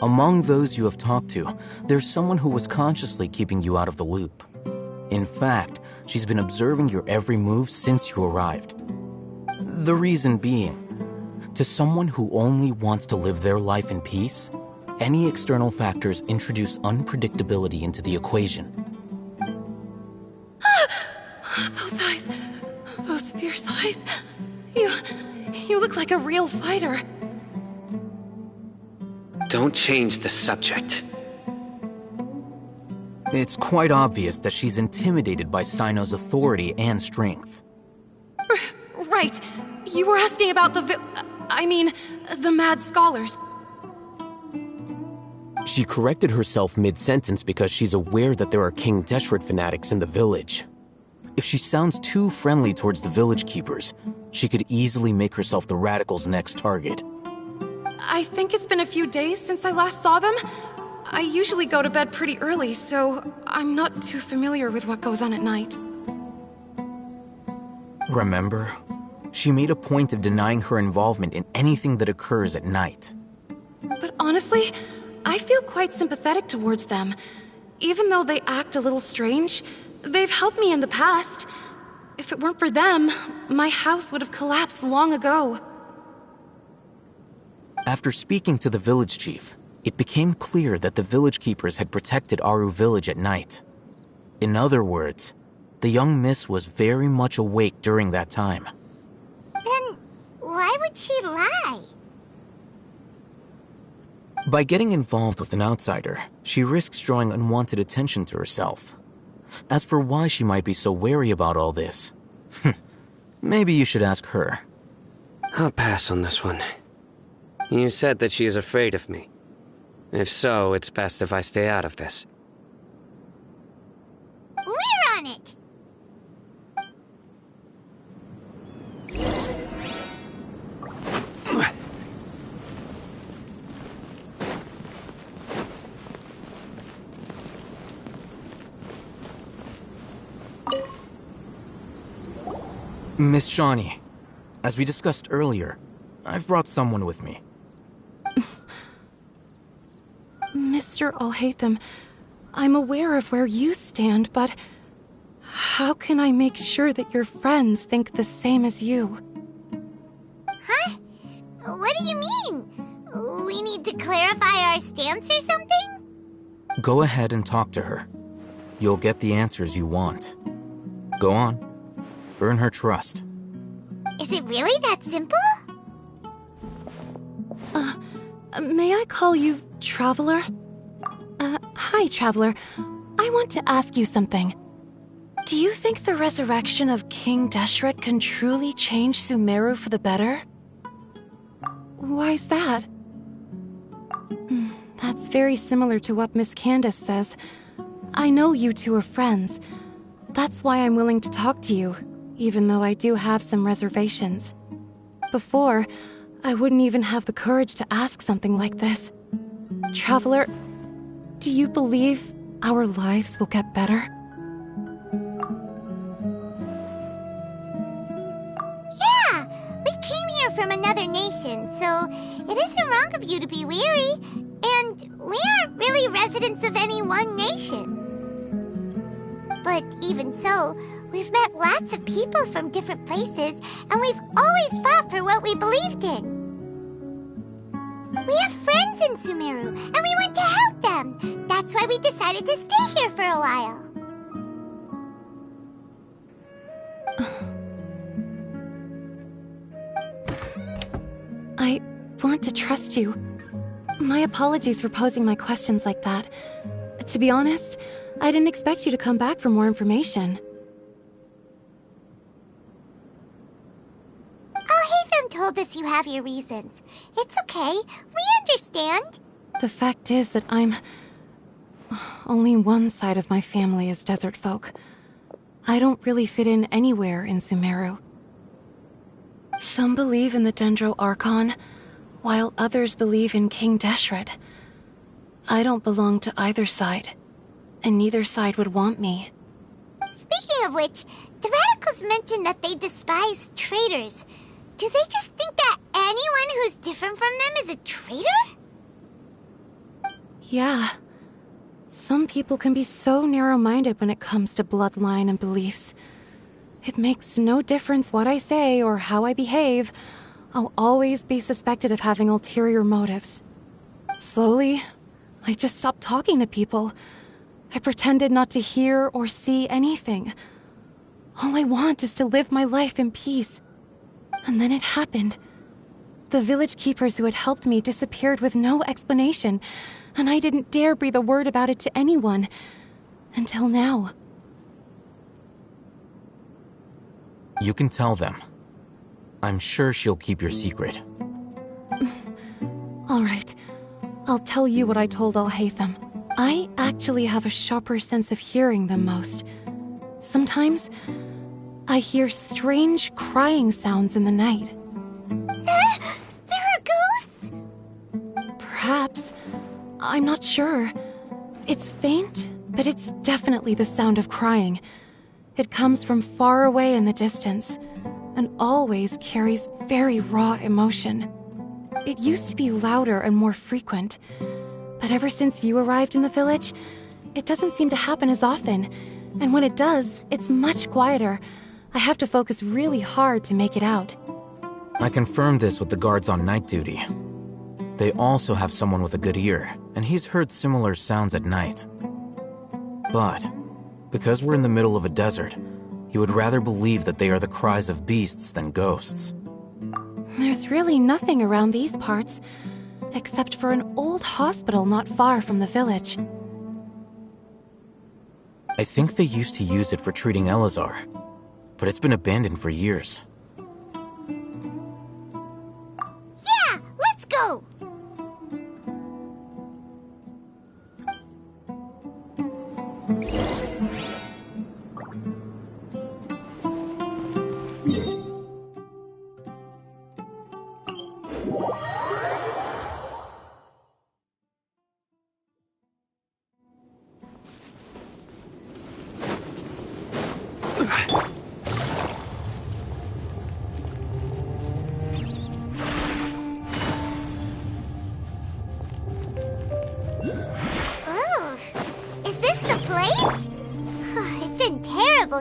Among those you have talked to, there's someone who was consciously keeping you out of the loop. In fact, she's been observing your every move since you arrived. The reason being, to someone who only wants to live their life in peace, any external factors introduce unpredictability into the equation. Those eyes. Those fierce eyes. You look like a real fighter. Don't change the subject. It's quite obvious that she's intimidated by Sino's authority and strength. Right. You were asking about the mad scholars. She corrected herself mid-sentence because she's aware that there are King Deshret fanatics in the village. If she sounds too friendly towards the village keepers, she could easily make herself the radicals' next target. I think it's been a few days since I last saw them. I usually go to bed pretty early, so I'm not too familiar with what goes on at night. Remember? She made a point of denying her involvement in anything that occurs at night. But honestly, I feel quite sympathetic towards them. Even though they act a little strange, they've helped me in the past. If it weren't for them, my house would have collapsed long ago. After speaking to the village chief, it became clear that the village keepers had protected Aru Village at night. In other words, the young miss was very much awake during that time. Then why would she lie? By getting involved with an outsider, she risks drawing unwanted attention to herself. As for why she might be so wary about all this, maybe you should ask her. I'll pass on this one. You said that she is afraid of me. If so, it's best if I stay out of this. We're on it! Miss Shawnee, as we discussed earlier, I've brought someone with me. Mr. Alhaitham, I'm aware of where you stand, but how can I make sure that your friends think the same as you? Huh? What do you mean? We need to clarify our stance or something? Go ahead and talk to her. You'll get the answers you want. Go on. Earn her trust. Is it really that simple? May I call you Traveler? Hi, Traveler. I want to ask you something. Do you think the resurrection of King Deshret can truly change Sumeru for the better? Why's that? That's very similar to what Miss Candace says. I know you two are friends. That's why I'm willing to talk to you, even though I do have some reservations. Before, I wouldn't even have the courage to ask something like this. Traveler, do you believe our lives will get better? Yeah! We came here from another nation, so it isn't wrong of you to be weary. And we aren't really residents of any one nation. But even so, we've met lots of people from different places, and we've always fought for what we believed in. We have friends in Sumeru, and we want to help them. That's why we decided to stay here for a while. had to trust you. My apologies for posing my questions like that. To be honest, I didn't expect you to come back for more information. Hatham told us you have your reasons. It's okay. We understand. The fact is that only one side of my family is desert folk. I don't really fit in anywhere in Sumeru. Some believe in the Dendro Archon, while others believe in King Deshret. I don't belong to either side, and neither side would want me. Speaking of which, the Radicals mentioned that they despise traitors. Do they just think that anyone who's different from them is a traitor? Yeah. Some people can be so narrow-minded when it comes to bloodline and beliefs. It makes no difference what I say or how I behave. I'll always be suspected of having ulterior motives. Slowly, I just stopped talking to people. I pretended not to hear or see anything. All I want is to live my life in peace. And then it happened. The village keepers who had helped me disappeared with no explanation, and I didn't dare breathe a word about it to anyone. Until now. You can tell them. I'm sure she'll keep your secret. All right. I'll tell you what I told Al-Haytham. I actually have a sharper sense of hearing than most. Sometimes, I hear strange crying sounds in the night. There are ghosts? Perhaps. I'm not sure. It's faint, but it's definitely the sound of crying. It comes from far away in the distance, and always carries very raw emotion. It used to be louder and more frequent, but ever since you arrived in the village, it doesn't seem to happen as often, and when it does, it's much quieter. I have to focus really hard to make it out. I confirmed this with the guards on night duty. They also have someone with a good ear, and he's heard similar sounds at night. But, because we're in the middle of a desert, he would rather believe that they are the cries of beasts than ghosts. There's really nothing around these parts, except for an old hospital not far from the village. I think they used to use it for treating Elazar, but it's been abandoned for years. Yeah, let's go!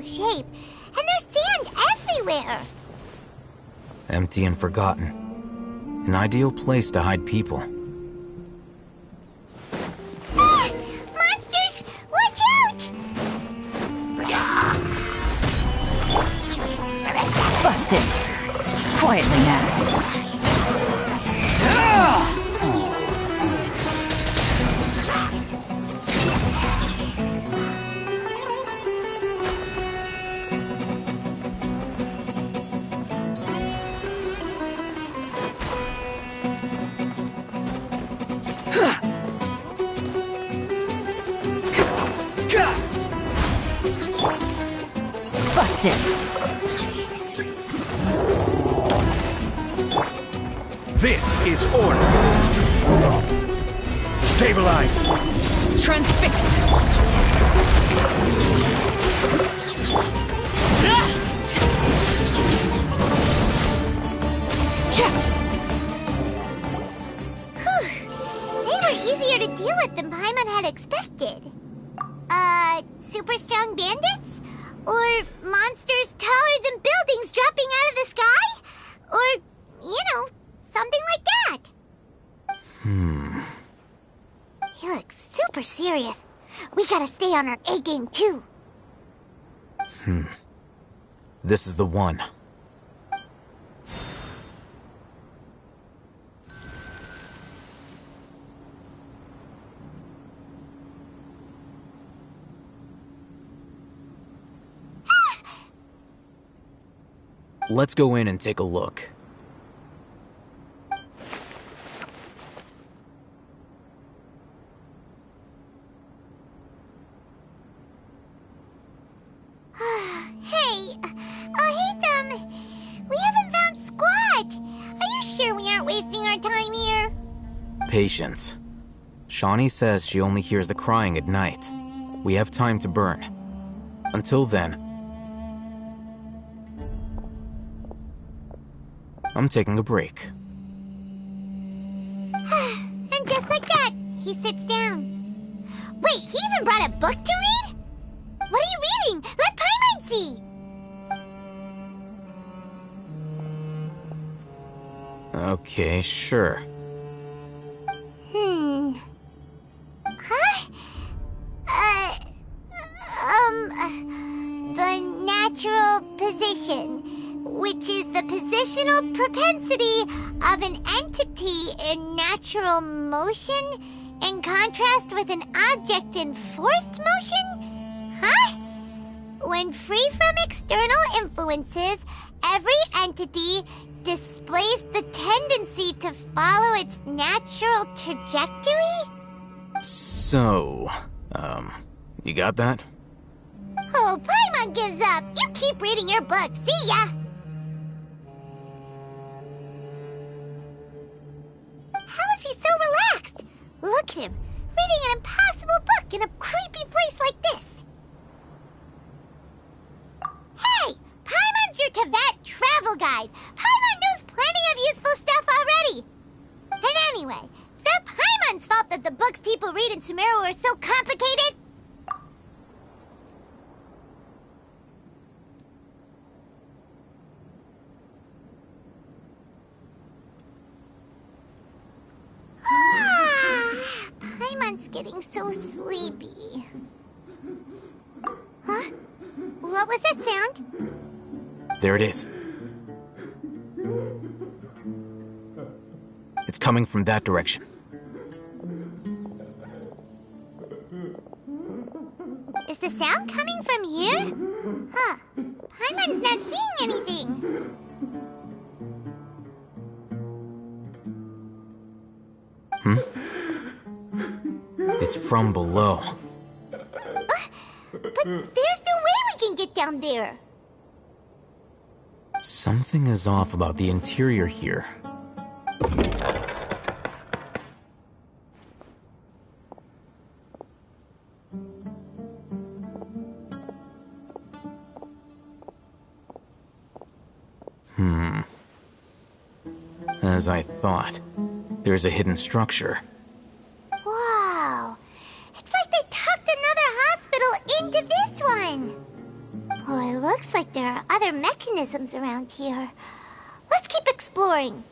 Shape, and there's sand everywhere. Empty and forgotten. An ideal place to hide people. Monsters! Watch out! Busted. Quietly now. This is order. Stabilize. Transfixed. They were easier to deal with than Paimon had expected. Super strong bandits? Or monsters taller than buildings dropping out of the sky? Or, something like that. He looks super serious. We gotta stay on our A game too. This is the one. Let's go in and take a look. Hey, Ethan, we haven't found Squat. Are you sure we aren't wasting our time here? Patience. Shawnee says she only hears the crying at night. We have time to burn. Until then, I'm taking a break. And just like that, he sits down. Wait, he even brought a book to read? What are you reading? Let Paimon see! Okay, sure. The natural position, which is the positional propensity of an entity in natural motion in contrast with an object in forced motion? Huh? When free from external influences, every entity displays the tendency to follow its natural trajectory? So, you got that? Oh, Paimon gives up. You keep reading your book. See ya! How is he so relaxed? Look at him, reading an impossible book in a creepy place like this. Hey! Paimon's your Tibet travel guide. Paimon knows plenty of useful stuff already. And anyway, is that Paimon's fault that the books people read in Sumeru are so complicated? Paimon's getting so sleepy. Huh? What was that sound? There it is. It's coming from that direction. Is the sound coming from here? Huh. Paimon's not seeing anything. It's from below. But there's no way we can get down there. Something is off about the interior here. As I thought, there's a hidden structure. Wow. It's like they tucked another hospital into this one. Boy, looks like there are other mechanisms around here. Let's keep exploring.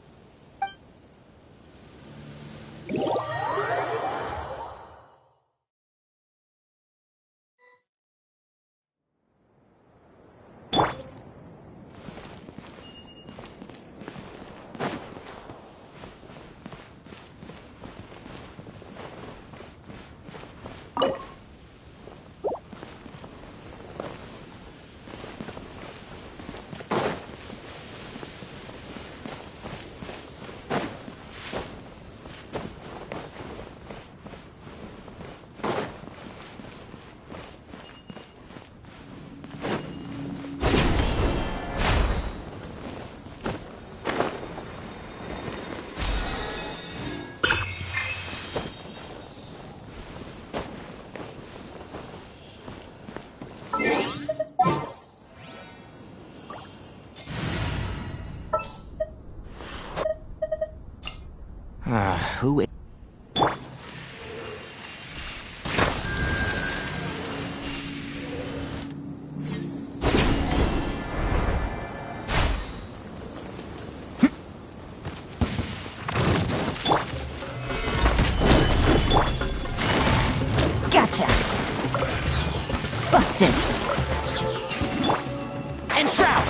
Who? Gotcha. Busted. Enshroud!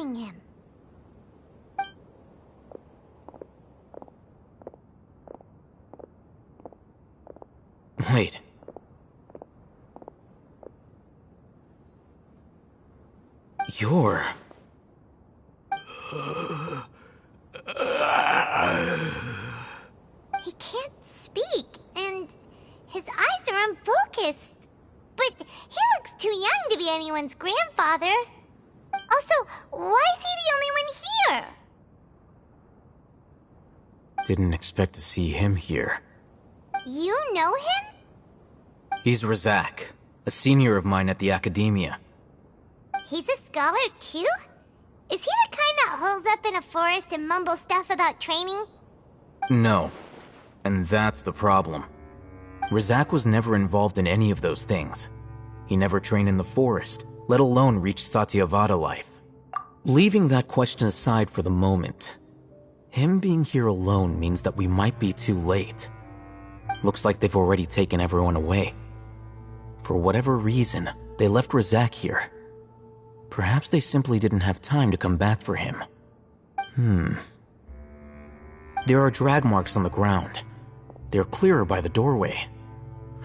following him. Wait. You're... He can't speak, and his eyes are unfocused. But he looks too young to be anyone's grandfather. Also, why is he the only one here? Didn't expect to see him here. You know him? He's Razak, a senior of mine at the Academia. He's a scholar too? Is he the kind that holes up in a forest and mumbles stuff about training? No. And that's the problem. Razak was never involved in any of those things. He never trained in the forest, let alone reach Satyavada life. Leaving that question aside for the moment, him being here alone means that we might be too late. Looks like they've already taken everyone away. For whatever reason, they left Razak here. Perhaps they simply didn't have time to come back for him. There are drag marks on the ground. They're clearer by the doorway.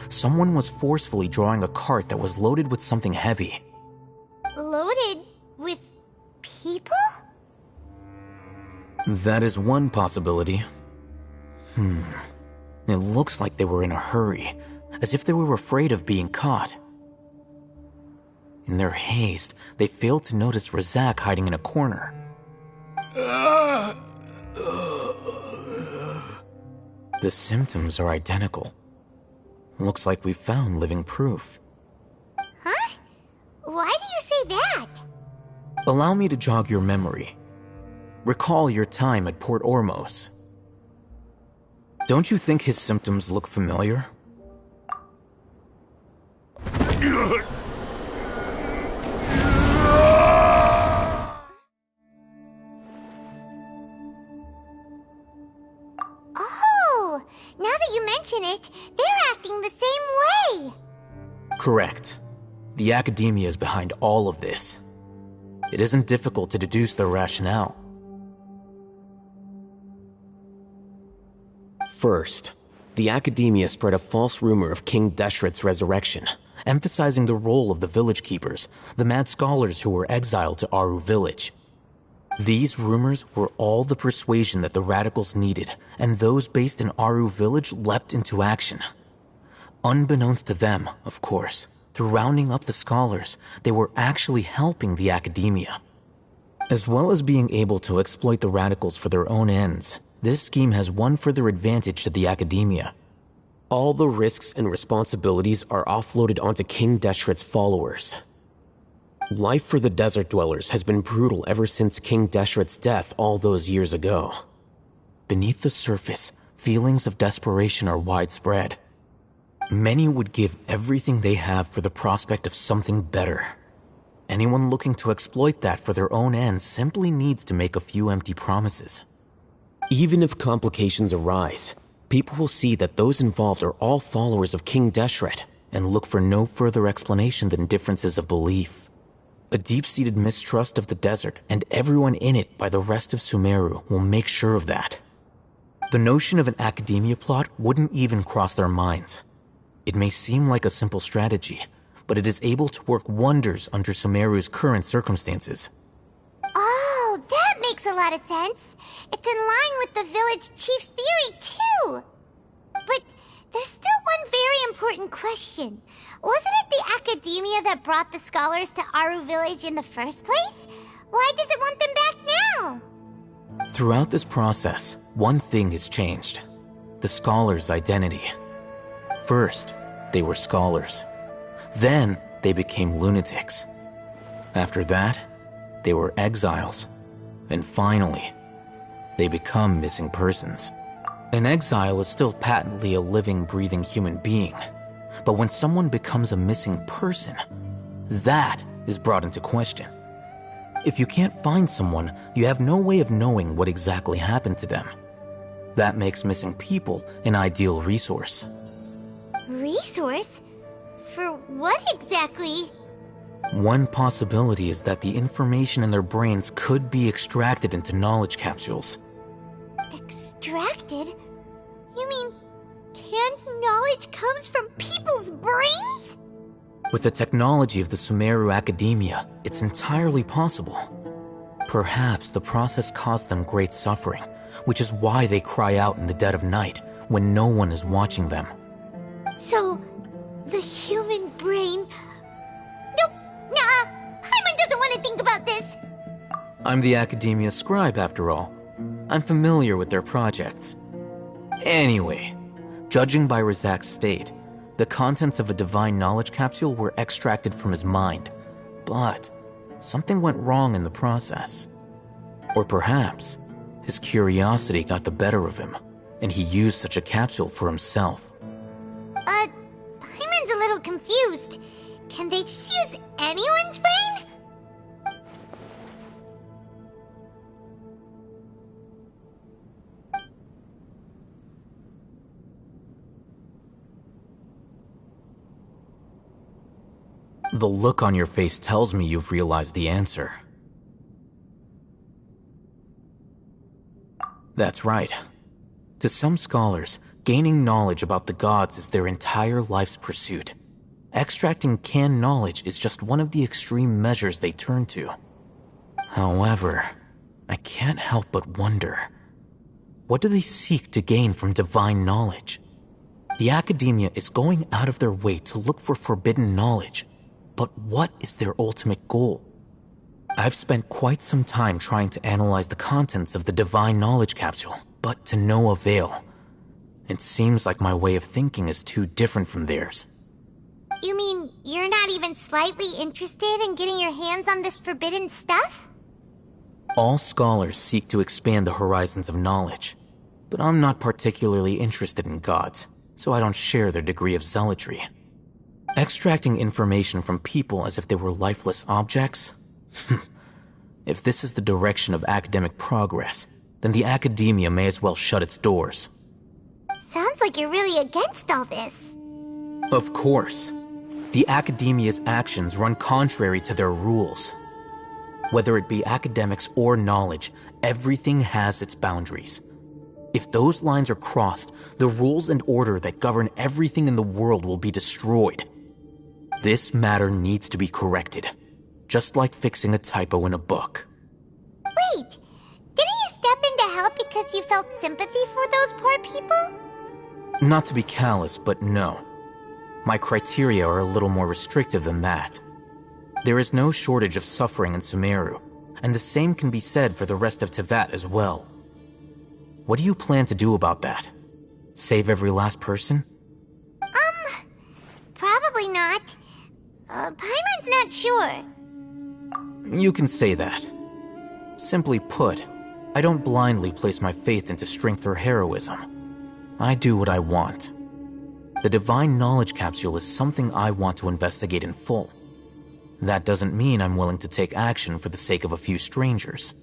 Someone was forcefully drawing a cart that was loaded with something heavy. Loaded with people? That is one possibility. It looks like they were in a hurry, as if they were afraid of being caught. In their haste, they failed to notice Razak hiding in a corner. The symptoms are identical. Looks like we found living proof. Huh? Why do you say that? Allow me to jog your memory. Recall your time at Port Ormos. Don't you think his symptoms look familiar? Oh, now that you mention it, they're acting the same way. Correct. The Academia is behind all of this. It isn't difficult to deduce their rationale. First, the Academia spread a false rumor of King Deshret's resurrection, emphasizing the role of the village keepers, the mad scholars who were exiled to Aru village. These rumors were all the persuasion that the radicals needed, and those based in Aru village leapt into action. Unbeknownst to them, of course, through rounding up the scholars, they were actually helping the Academia. As well as being able to exploit the radicals for their own ends, this scheme has one further advantage to the Academia. All the risks and responsibilities are offloaded onto King Deshret's followers. Life for the desert dwellers has been brutal ever since King Deshret's death all those years ago. Beneath the surface, feelings of desperation are widespread. Many would give everything they have for the prospect of something better. Anyone looking to exploit that for their own ends simply needs to make a few empty promises. Even if complications arise, people will see that those involved are all followers of King Deshret and look for no further explanation than differences of belief. A deep-seated mistrust of the desert and everyone in it by the rest of Sumeru will make sure of that. The notion of an Academia plot wouldn't even cross their minds. It may seem like a simple strategy, but it is able to work wonders under Sumeru's current circumstances. Oh, that makes a lot of sense. It's in line with the village chief's theory, too. But there's still one very important question. Wasn't it the Academia that brought the scholars to Aru village in the first place? Why does it want them back now? Throughout this process, one thing has changed. The scholars' identity. First, they were scholars. Then, they became lunatics. After that, they were exiles. And finally, they become missing persons. An exile is still patently a living, breathing human being. But when someone becomes a missing person, that is brought into question. If you can't find someone, you have no way of knowing what exactly happened to them. That makes missing people an ideal resource. Resource? For what exactly? One possibility is that the information in their brains could be extracted into knowledge capsules. Extracted? You mean canned knowledge comes from people's brains? With the technology of the Sumeru Academia, it's entirely possible. Perhaps the process caused them great suffering, which is why they cry out in the dead of night when no one is watching them. So, the human brain... Nope, nah, Paimon doesn't want to think about this. I'm the Academia scribe, after all. I'm familiar with their projects. Anyway, judging by Razak's state, the contents of a divine knowledge capsule were extracted from his mind, but something went wrong in the process. Or perhaps his curiosity got the better of him, and he used such a capsule for himself. Paimon's a little confused. Can they just use anyone's brain? The look on your face tells me you've realized the answer. That's right. To some scholars, gaining knowledge about the gods is their entire life's pursuit. Extracting canned knowledge is just one of the extreme measures they turn to. However, I can't help but wonder, what do they seek to gain from divine knowledge? The Academia is going out of their way to look for forbidden knowledge, but what is their ultimate goal? I've spent quite some time trying to analyze the contents of the divine knowledge capsule, but to no avail. It seems like my way of thinking is too different from theirs. You mean you're not even slightly interested in getting your hands on this forbidden stuff? All scholars seek to expand the horizons of knowledge, but I'm not particularly interested in gods, so I don't share their degree of zealotry. Extracting information from people as if they were lifeless objects? If this is the direction of academic progress, then the Academia may as well shut its doors. Sounds like you're really against all this. Of course. The Academia's actions run contrary to their rules. Whether it be academics or knowledge, everything has its boundaries. If those lines are crossed, the rules and order that govern everything in the world will be destroyed. This matter needs to be corrected, just like fixing a typo in a book. Wait, didn't you step in to help because you felt sympathy for those poor people? Not to be callous, but no. My criteria are a little more restrictive than that. There is no shortage of suffering in Sumeru, and the same can be said for the rest of Teyvat as well. What do you plan to do about that? Save every last person? Probably not. Paimon's not sure. You can say that. Simply put, I don't blindly place my faith into strength or heroism. I do what I want. The divine knowledge capsule is something I want to investigate in full. That doesn't mean I'm willing to take action for the sake of a few strangers.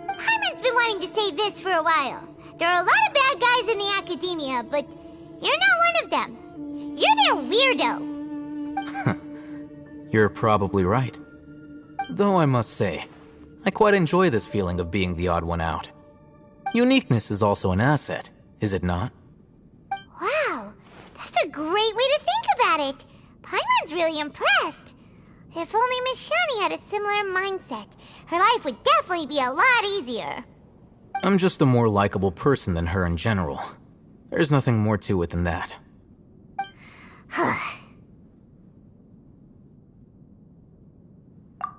Paimon's been wanting to say this for a while. There are a lot of bad guys in the Academia, but you're not one of them. You're their weirdo. You're probably right. Though I must say, I quite enjoy this feeling of being the odd one out. Uniqueness is also an asset, is it not? Wow, that's a great way to think about it. Paimon's really impressed. If only Miss Shani had a similar mindset, her life would definitely be a lot easier. I'm just a more likable person than her in general. There's nothing more to it than that.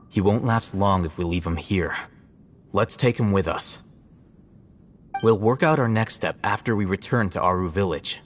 He won't last long if we leave him here. Let's take him with us. We'll work out our next step after we return to Aru village.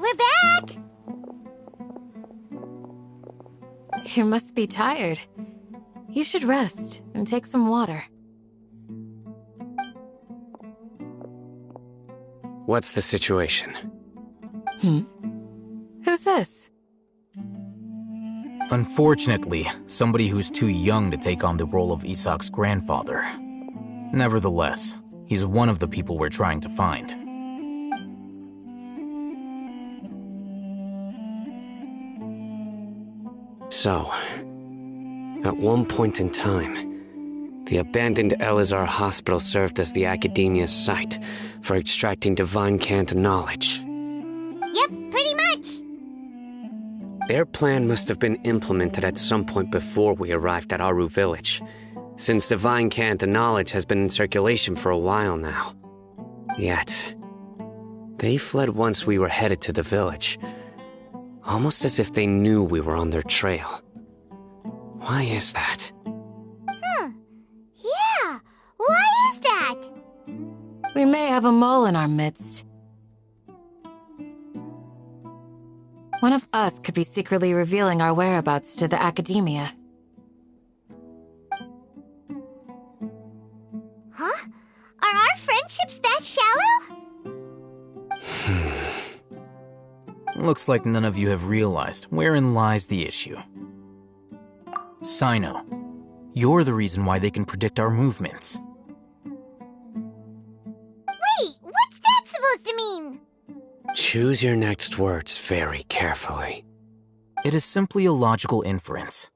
We're back! You must be tired. You should rest and take some water. What's the situation? Who's this? Unfortunately, somebody who's too young to take on the role of Isak's grandfather. Nevertheless, he's one of the people we're trying to find. So, at one point in time, the abandoned Elazar Hospital served as the Academia's site for extracting divine cant knowledge. Yep, pretty much. Their plan must have been implemented at some point before we arrived at Aru Village, since divine cant knowledge has been in circulation for a while now. Yet, they fled once we were headed to the village, almost as if they knew we were on their trail. Why is that? Yeah, why is that? We may have a mole in our midst. One of us could be secretly revealing our whereabouts to the Academia. Huh? Are our friendships that shallow? Looks like none of you have realized wherein lies the issue. Sino, you're the reason why they can predict our movements. Wait, what's that supposed to mean? Choose your next words very carefully. It is simply a logical inference.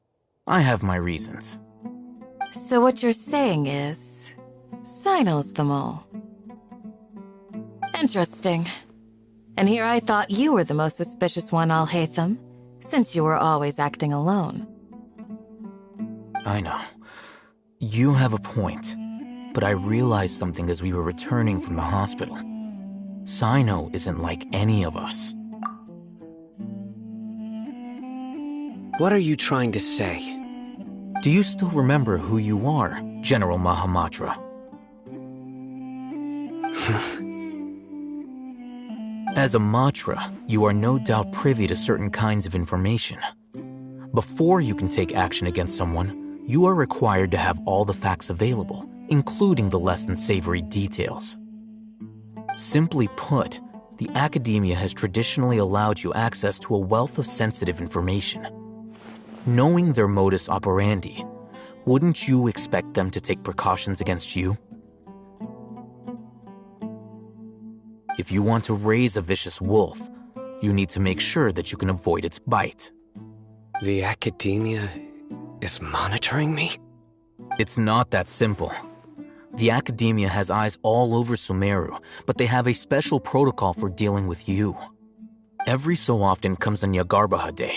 I have my reasons. So what you're saying is, Sino's the mole. Interesting. And here I thought you were the most suspicious one, Alhaitham, since you were always acting alone. I know. You have a point, but I realized something as we were returning from the hospital. Sino isn't like any of us. What are you trying to say? Do you still remember who you are, General Mahamatra? As a Matra, you are no doubt privy to certain kinds of information. Before you can take action against someone, you are required to have all the facts available, including the less than savory details. Simply put, the Academia has traditionally allowed you access to a wealth of sensitive information. Knowing their modus operandi, wouldn't you expect them to take precautions against you? If you want to raise a vicious wolf, you need to make sure that you can avoid its bite. The Academia is monitoring me? It's not that simple. The Academia has eyes all over Sumeru, but they have a special protocol for dealing with you. Every so often comes a Nyagarbaha Day.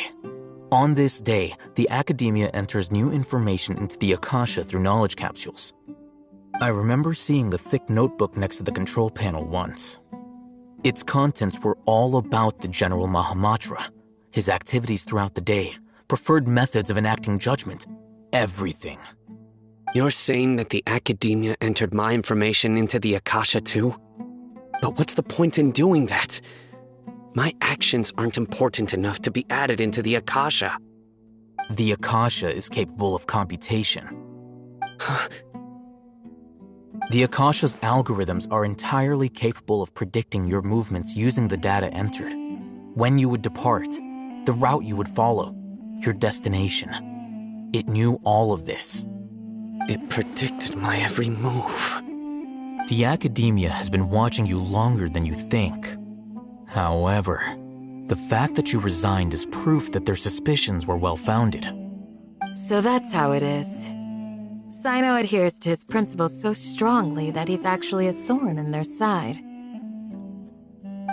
On this day, the Academia enters new information into the Akasha through knowledge capsules. I remember seeing the thick notebook next to the control panel once. Its contents were all about the General Mahamatra, his activities throughout the day, preferred methods of enacting judgment, everything. You're saying that the Academia entered my information into the Akasha too? But what's the point in doing that? My actions aren't important enough to be added into the Akasha. The Akasha is capable of computation. The Akasha's algorithms are entirely capable of predicting your movements using the data entered. When you would depart, the route you would follow, your destination. It knew all of this. It predicted my every move. The Academia has been watching you longer than you think. However, the fact that you resigned is proof that their suspicions were well-founded. So that's how it is. Sino adheres to his principles so strongly that he's actually a thorn in their side.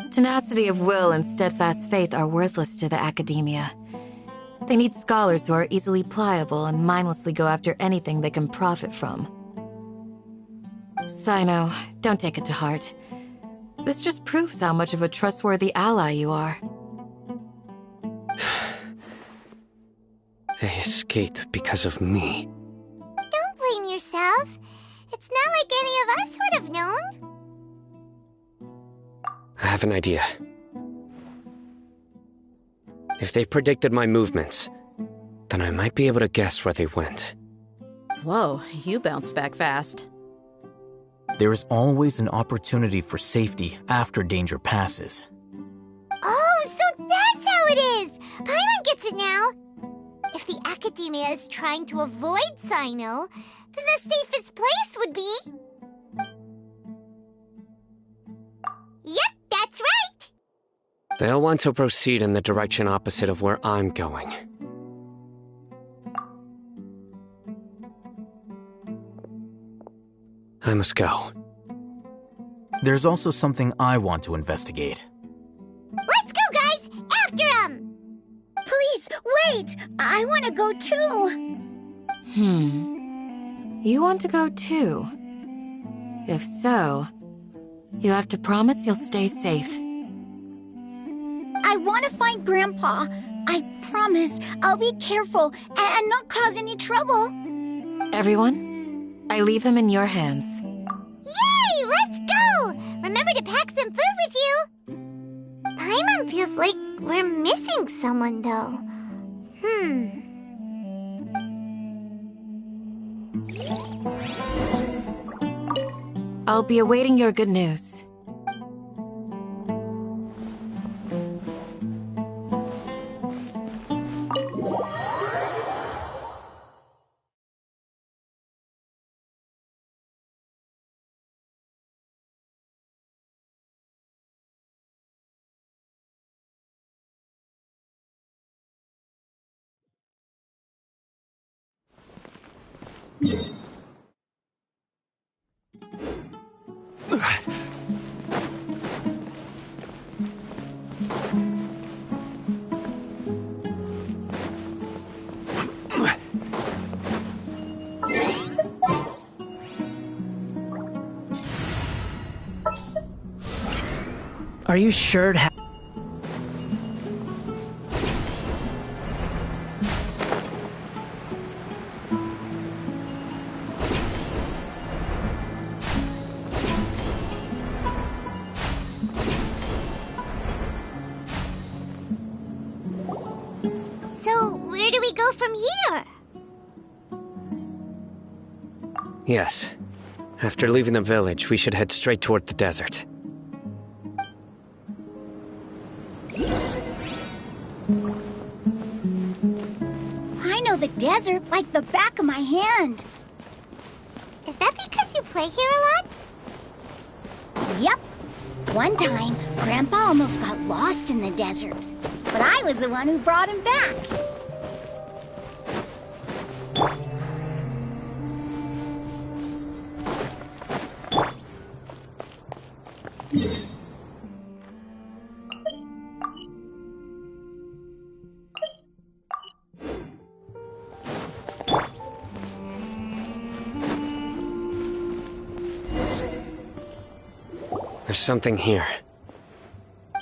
Tenacity of will and steadfast faith are worthless to the Academia. They need scholars who are easily pliable and mindlessly go after anything they can profit from. Sino, don't take it to heart. This just proves how much of a trustworthy ally you are. They escaped because of me. Don't blame yourself. It's not like any of us would have known. I have an idea. If they predicted my movements, then I might be able to guess where they went. Whoa, you bounced back fast. There is always an opportunity for safety after danger passes. Oh, so that's how it is! Paimon gets it now! If the Academia is trying to avoid Sino, then the safest place would be... Yep, that's right! They'll want to proceed in the direction opposite of where I'm going. I must go. There's also something I want to investigate. Let's go, guys! After him! Please, wait! I want to go too! You want to go too? If so, you have to promise you'll stay safe. I want to find Grandpa. I promise I'll be careful and not cause any trouble. Everyone, I leave him in your hands. Yay! Let's go! Remember to pack some food with you! Paimon feels like we're missing someone, though. I'll be awaiting your good news. Are you sure it So, where do we go from here? Yes. After leaving the village, we should head straight toward the desert. I know the desert like the back of my hand. Is that because you play here a lot? Yep. One time, Grandpa almost got lost in the desert, but I was the one who brought him back. There's something here.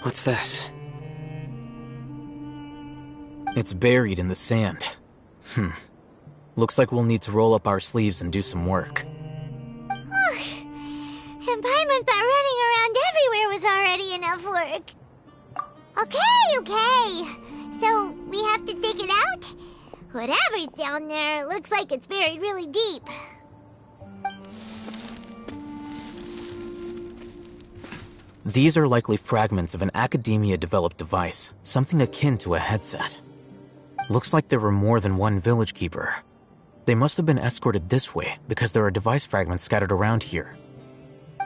What's this? It's buried in the sand. Looks like we'll need to roll up our sleeves and do some work. And Paimon thought running around everywhere was already enough work. Okay. So, we have to dig it out? Whatever's down there looks like it's buried really deep. These are likely fragments of an Academia-developed device, something akin to a headset. Looks like there were more than one village keeper. They must have been escorted this way because there are device fragments scattered around here.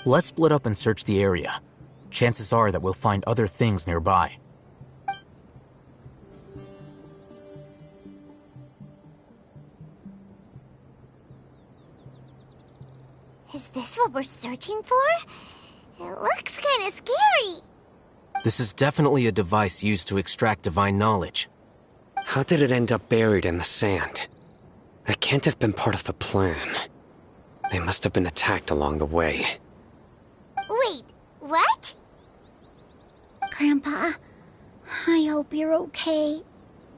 Let's split up and search the area. Chances are that we'll find other things nearby. Is this what we're searching for? It looks kind of scary. This is definitely a device used to extract divine knowledge. How did it end up buried in the sand? That can't have been part of the plan. They must have been attacked along the way. Wait, what? Grandpa, I hope you're okay.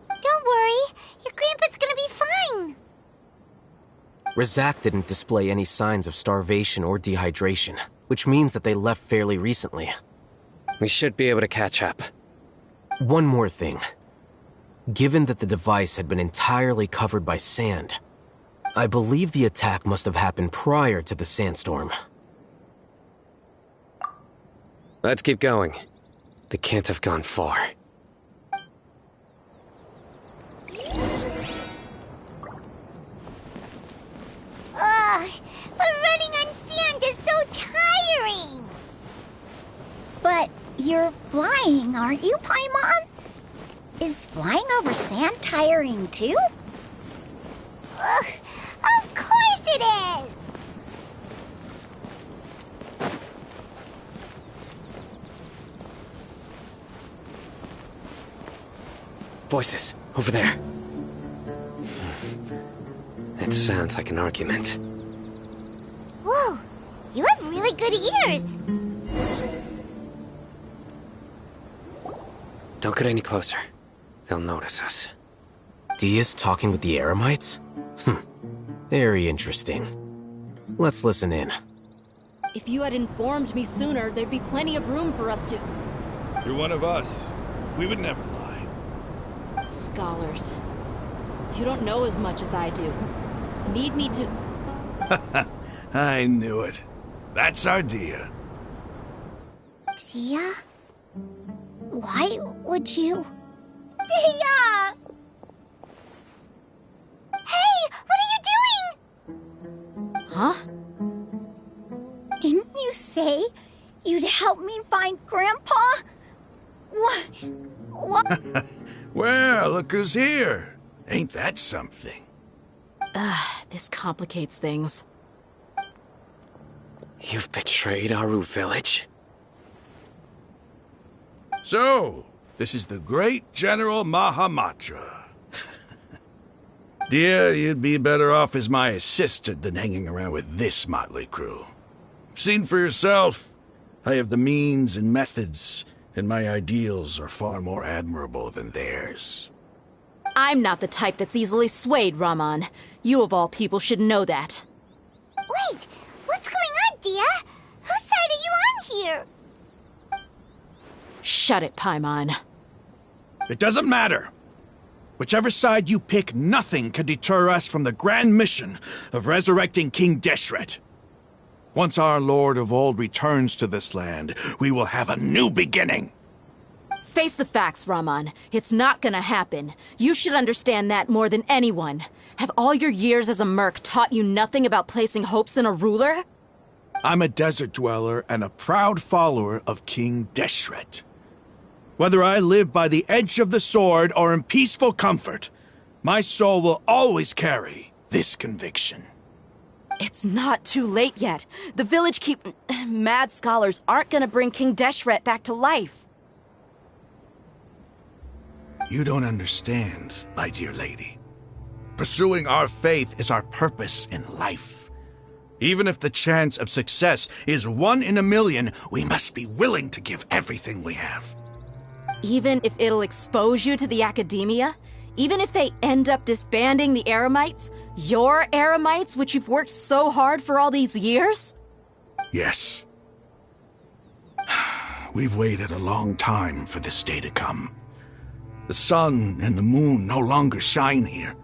Don't worry, your grandpa's gonna be fine. Razak didn't display any signs of starvation or dehydration, which means that they left fairly recently. We should be able to catch up. One more thing. Given that the device had been entirely covered by sand, I believe the attack must have happened prior to the sandstorm. Let's keep going. They can't have gone far. Ugh, but running on sand is so tiring. But you're flying, aren't you, Paimon? Is flying over sand tiring too? Ugh, of course it is. Voices, over there. It sounds like an argument. Whoa, you have really good ears. Don't get any closer. They'll notice us. Dia's talking with the Eremites? Very interesting. Let's listen in. If you had informed me sooner, there'd be plenty of room for us to... You're one of us. We would never lie. Scholars. You don't know as much as I do. Need me to... I knew it. That's our Dia. Dia? Why would you... Dia! Hey, what are you doing? Huh? Didn't you say you'd help me find Grandpa? What? Well, look who's here. Ain't that something? This complicates things. You've betrayed Aru village? So, this is the great General Mahamatra. Dear, you'd be better off as my assistant than hanging around with this motley crew. Seen for yourself, I have the means and methods, and my ideals are far more admirable than theirs. I'm not the type that's easily swayed, Raman. You of all people should know that. Wait, what's going on, Dia? Whose side are you on here? Shut it, Paimon. It doesn't matter. Whichever side you pick, nothing can deter us from the grand mission of resurrecting King Deshret. Once our Lord of Old returns to this land, we will have a new beginning. Face the facts, Raman. It's not gonna happen. You should understand that more than anyone. Have all your years as a merc taught you nothing about placing hopes in a ruler? I'm a desert dweller and a proud follower of King Deshret. Whether I live by the edge of the sword or in peaceful comfort, my soul will always carry this conviction. It's not too late yet. The village mad scholars aren't gonna bring King Deshret back to life. You don't understand, my dear lady. Pursuing our faith is our purpose in life. Even if the chance of success is 1 in a million, we must be willing to give everything we have. Even if it'll expose you to the academia? Even if they end up disbanding the Eremites? Your Eremites, which you've worked so hard for all these years? Yes. We've waited a long time for this day to come. The sun and the moon no longer shine here.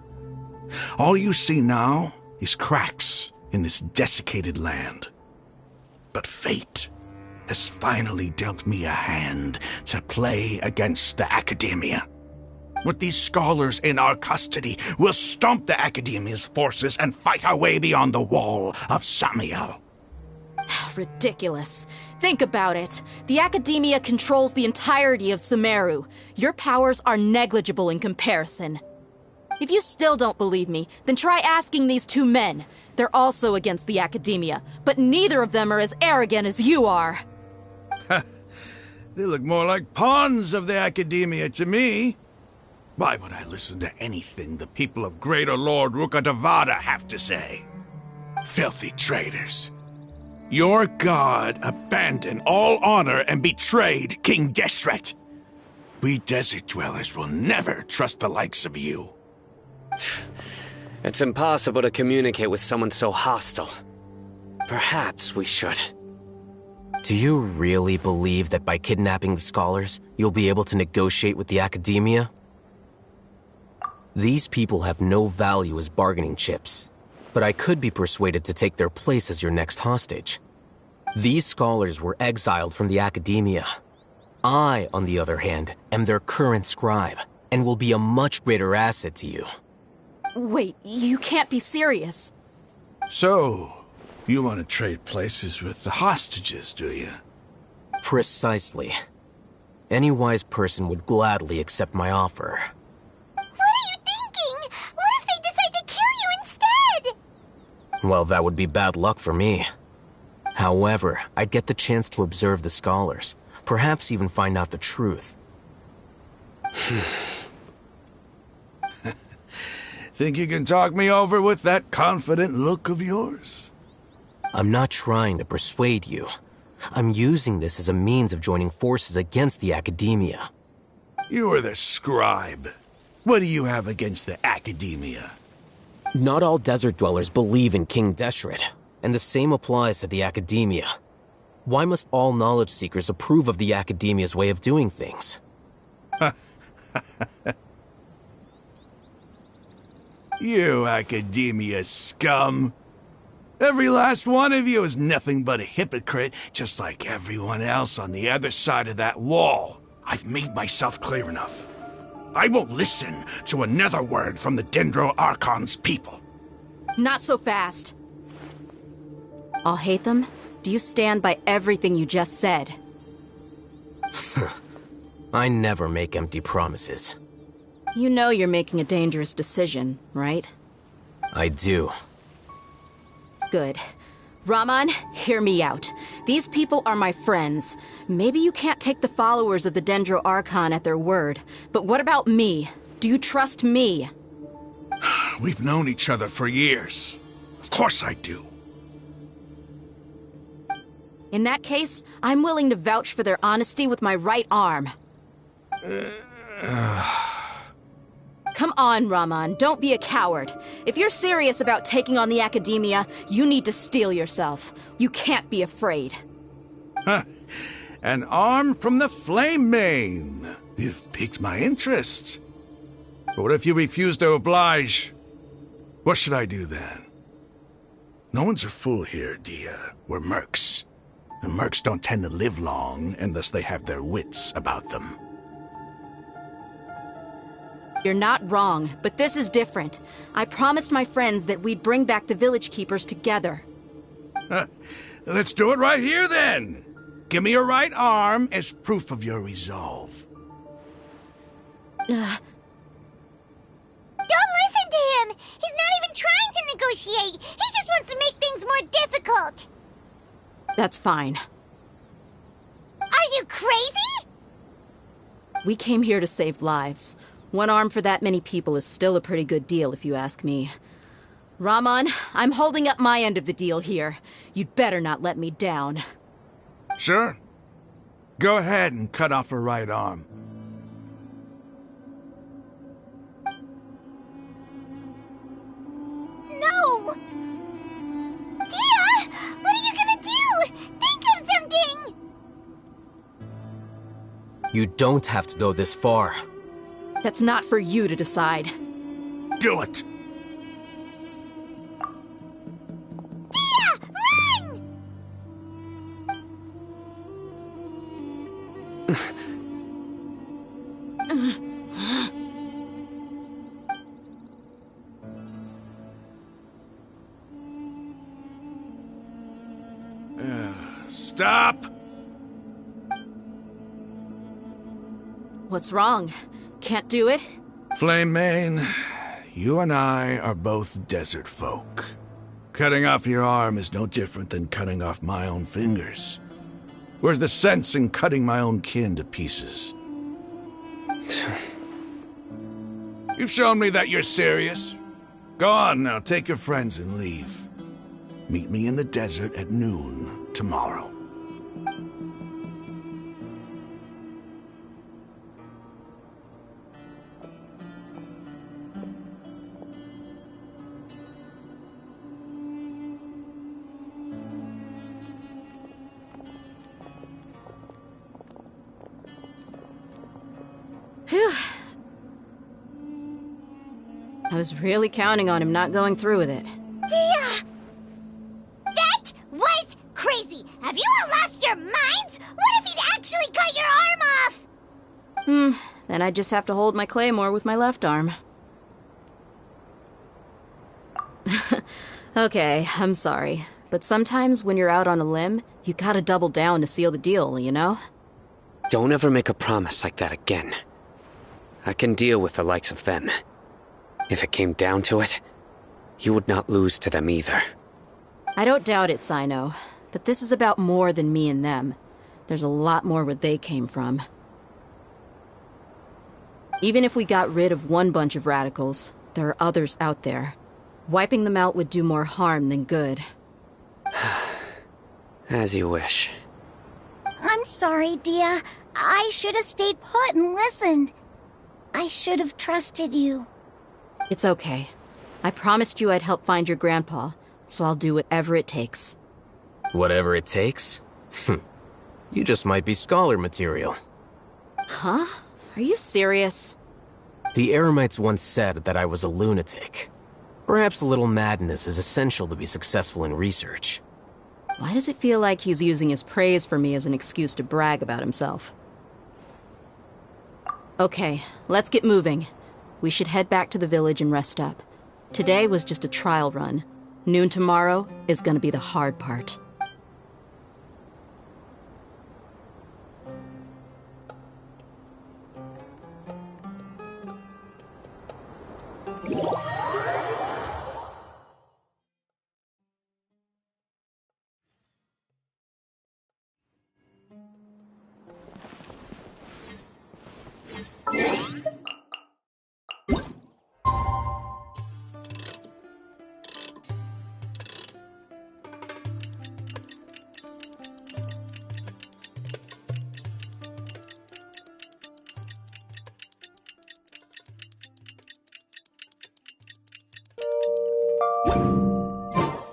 All you see now is cracks in this desiccated land. But fate has finally dealt me a hand to play against the Academia. With these scholars in our custody, we'll stomp the Academia's forces and fight our way beyond the wall of Samiel. Ridiculous. Think about it. The Academia controls the entirety of Sumeru. Your powers are negligible in comparison. If you still don't believe me, then try asking these 2 men. They're also against the Academia, but neither of them are as arrogant as you are. They look more like pawns of the Academia to me. Why would I listen to anything the people of Greater Lord Rukkhadevada have to say? Filthy traitors. Your god abandoned all honor and betrayed King Deshret. We desert dwellers will never trust the likes of you. It's impossible to communicate with someone so hostile. Perhaps we should. Do you really believe that by kidnapping the scholars, you'll be able to negotiate with the Academia? These people have no value as bargaining chips, but I could be persuaded to take their place as your next hostage. These scholars were exiled from the academia. I, on the other hand, am their current scribe, and will be a much greater asset to you. Wait, you can't be serious. So, you want to trade places with the hostages, do you? Precisely. Any wise person would gladly accept my offer. What are you thinking? What if they decide to kill you instead? Well, that would be bad luck for me. However, I'd get the chance to observe the scholars, perhaps even find out the truth. Think you can talk me over with that confident look of yours? I'm not trying to persuade you. I'm using this as a means of joining forces against the academia. You are the scribe. What do you have against the academia? Not all desert dwellers believe in King Deshret, and the same applies to the academia. Why must all knowledge seekers approve of the academia's way of doing things? You academia scum. Every last one of you is nothing but a hypocrite, just like everyone else on the other side of that wall. I've made myself clear enough. I won't listen to another word from the Dendro Archon's people. Not so fast. I'll hate them. Do you stand by everything you just said? I never make empty promises. You know you're making a dangerous decision, right? I do. Good. Rahman, hear me out. These people are my friends. Maybe you can't take the followers of the Dendro Archon at their word, but what about me? Do you trust me? We've known each other for years. Of course I do. In that case, I'm willing to vouch for their honesty with my right arm. Come on, Rahman, don't be a coward. If you're serious about taking on the academia, you need to steel yourself. You can't be afraid. An arm from the Flame Mane. You've piqued my interest. But what if you refuse to oblige? What should I do then? No one's a fool here, Dia. We're mercs. And mercs don't tend to live long unless they have their wits about them. You're not wrong, but this is different. I promised my friends that we'd bring back the village keepers together. Let's do it right here, then. Give me your right arm as proof of your resolve. Don't listen to him! He's not even trying to negotiate! He just wants to make things more difficult! That's fine. Are you crazy? We came here to save lives. One arm for that many people is still a pretty good deal, if you ask me. Rahman, I'm holding up my end of the deal here. You'd better not let me down. Sure. Go ahead and cut off her right arm. No! Dia! What are you gonna do? Think of something! You don't have to go this far. That's not for you to decide. Do it! Dia! Run! Stop! What's wrong? Can't do it? Flame Mane, you and I are both desert folk. Cutting off your arm is no different than cutting off my own fingers. Where's the sense in cutting my own kin to pieces? You've shown me that you're serious. Go on now, take your friends and leave. Meet me in the desert at noon tomorrow. I was really counting on him not going through with it. Dia! That was crazy! Have you all lost your minds? What if he'd actually cut your arm off? Then I'd just have to hold my claymore with my left arm. Okay, I'm sorry. But sometimes when you're out on a limb, you gotta double down to seal the deal, you know? Don't ever make a promise like that again. I can deal with the likes of them. If it came down to it, you would not lose to them either. I don't doubt it, Sino. But this is about more than me and them. There's a lot more where they came from. Even if we got rid of one bunch of radicals, there are others out there. Wiping them out would do more harm than good. As you wish. I'm sorry, Dia. I should have stayed put and listened. I should have trusted you. It's okay. I promised you I'd help find your grandpa, so I'll do whatever it takes. Whatever it takes? You just might be scholar material. Huh? Are you serious? The Eremites once said that I was a lunatic. Perhaps a little madness is essential to be successful in research. Why does it feel like he's using his praise for me as an excuse to brag about himself? Okay, let's get moving. We should head back to the village and rest up. Today was just a trial run. Noon tomorrow is gonna be the hard part.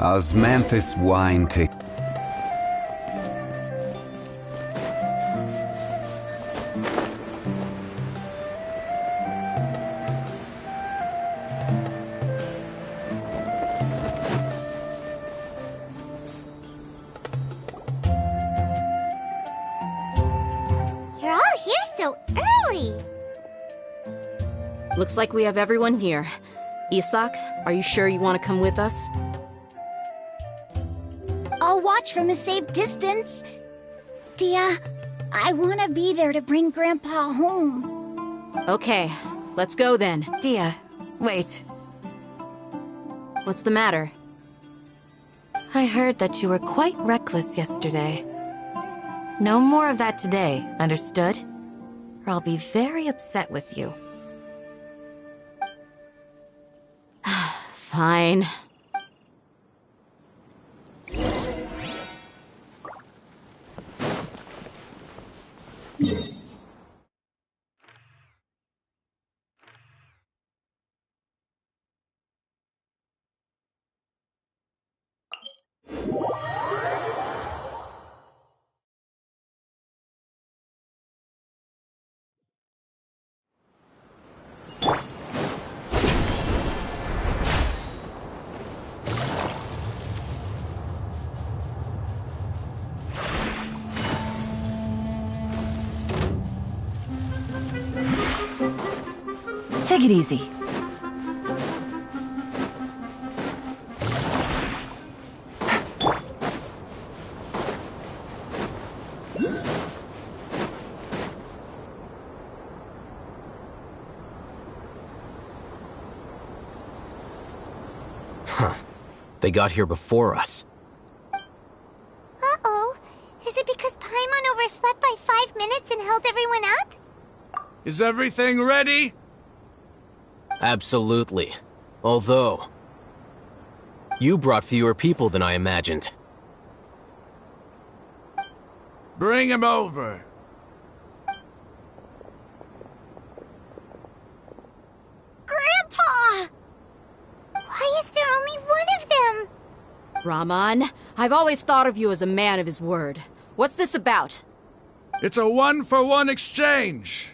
Osmanthus wine take. You're all here so early. Looks like we have everyone here. Isak, are you sure you want to come with us? I'll watch from a safe distance. Dia, I want to be there to bring Grandpa home. Okay, let's go then. Dia, wait. What's the matter? I heard that you were quite reckless yesterday. No more of that today, understood? Or I'll be very upset with you. Fine. Take it easy. Huh. They got here before us. Uh-oh. Is it because Paimon overslept by 5 minutes and held everyone up? Is everything ready? Absolutely. Although, you brought fewer people than I imagined. Bring him over. Grandpa! Why is there only one of them? Rahman, I've always thought of you as a man of his word. What's this about? It's a one-for-one exchange.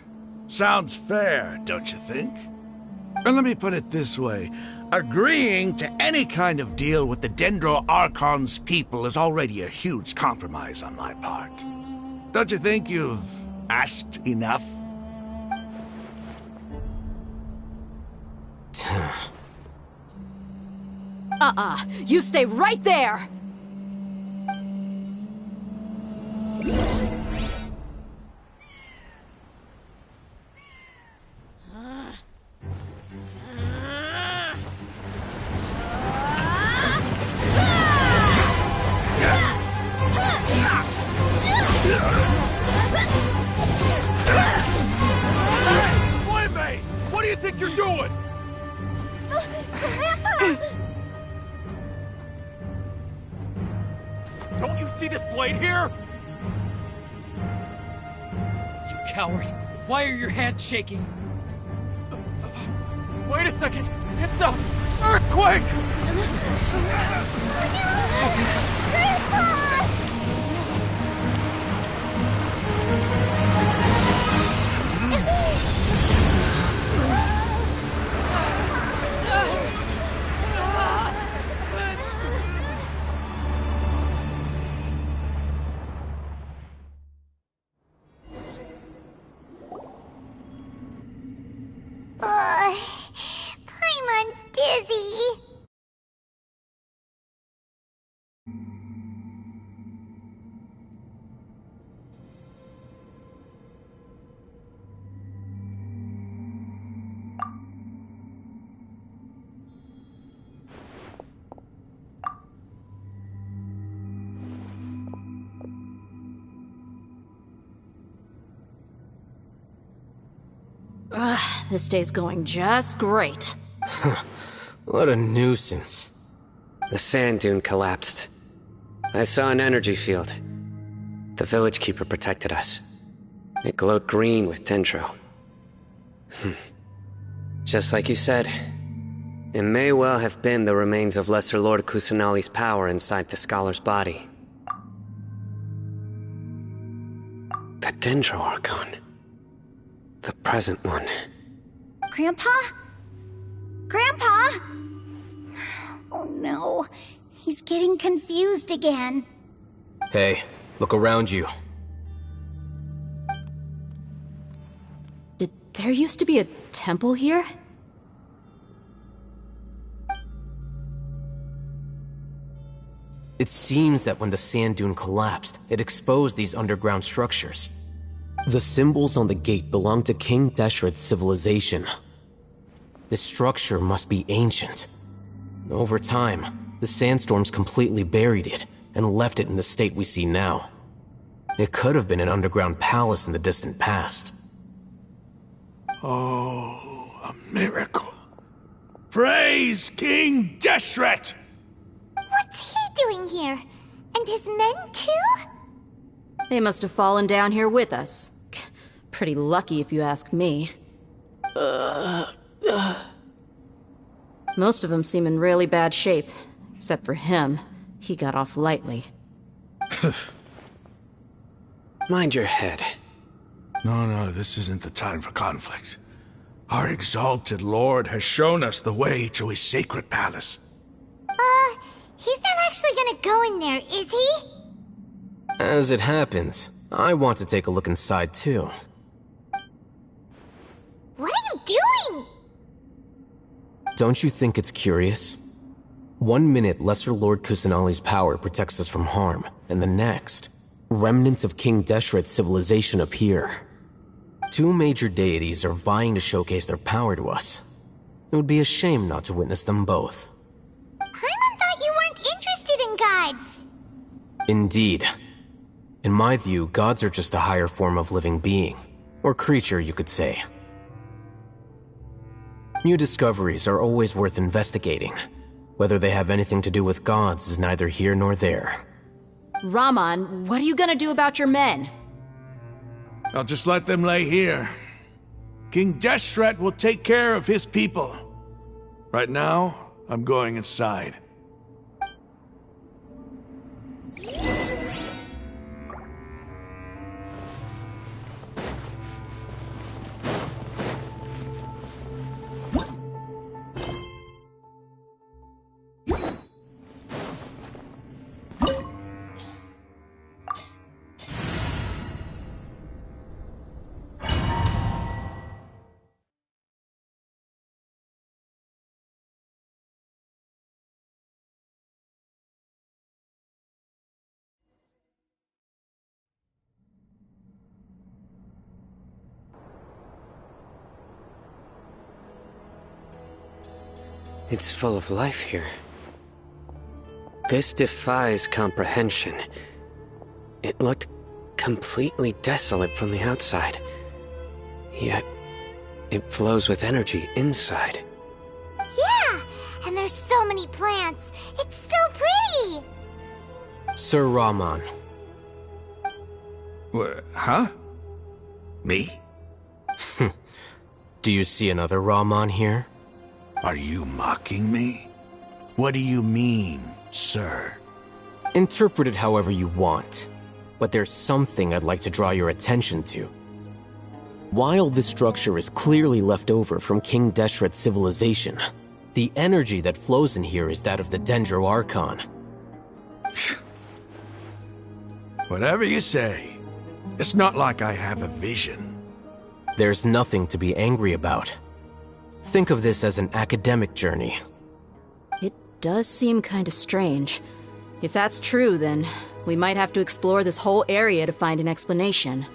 Sounds fair, don't you think? Let me put it this way. Agreeing to any kind of deal with the Dendro Archon's people is already a huge compromise on my part. Don't you think you've asked enough? You stay right there! Boy, what do you think you're doing? Don't you see this blade here? You coward! Why are your hands shaking? Wait a second! It's a earthquake! Paimon's dizzy. This day's going just great. What a nuisance. The sand dune collapsed. I saw an energy field. The village keeper protected us. It glowed green with dendro. Just like you said, it may well have been the remains of Lesser Lord Kusanali's power inside the scholar's body. The Dendro Archon. The present one. Grandpa? Grandpa? Oh no, he's getting confused again. Hey, look around you. Did there used to be a temple here? It seems that when the sand dune collapsed, it exposed these underground structures. The symbols on the gate belong to King Deshret's civilization. This structure must be ancient. Over time, the sandstorms completely buried it and left it in the state we see now. It could have been an underground palace in the distant past. Oh, a miracle. Praise King Deshret! What's he doing here? And his men too? They must have fallen down here with us. Pretty lucky if you ask me. Most of them seem in really bad shape. Except for him. He got off lightly. Mind your head. No, this isn't the time for conflict. Our exalted lord has shown us the way to his sacred palace. He's not actually gonna go in there, is he? As it happens, I want to take a look inside too. What are you doing? Don't you think it's curious? 1 minute, Lesser Lord Kusanali's power protects us from harm, and the next, remnants of King Deshret's civilization appear. 2 major deities are vying to showcase their power to us. It would be a shame not to witness them both. Paimon thought you weren't interested in gods. Indeed. In my view, gods are just a higher form of living being, or creature, you could say. New discoveries are always worth investigating. Whether they have anything to do with gods is neither here nor there. Raman, what are you gonna do about your men? I'll just let them lay here. King Deshret will take care of his people. Right now, I'm going inside. It's full of life here. This defies comprehension. It looked completely desolate from the outside. Yet, it flows with energy inside. Yeah, and there's so many plants. It's so pretty. Sir Rahman. Huh? Me? Do you see another Rahman here? Are you mocking me? What do you mean, sir? Interpret it however you want, but there's something I'd like to draw your attention to. While this structure is clearly left over from King Deshret's civilization, the energy that flows in here is that of the Dendro Archon. Whatever you say. It's not like I have a vision. There's nothing to be angry about. Think of this as an academic journey. It does seem kinda strange. If that's true, then we might have to explore this whole area to find an explanation.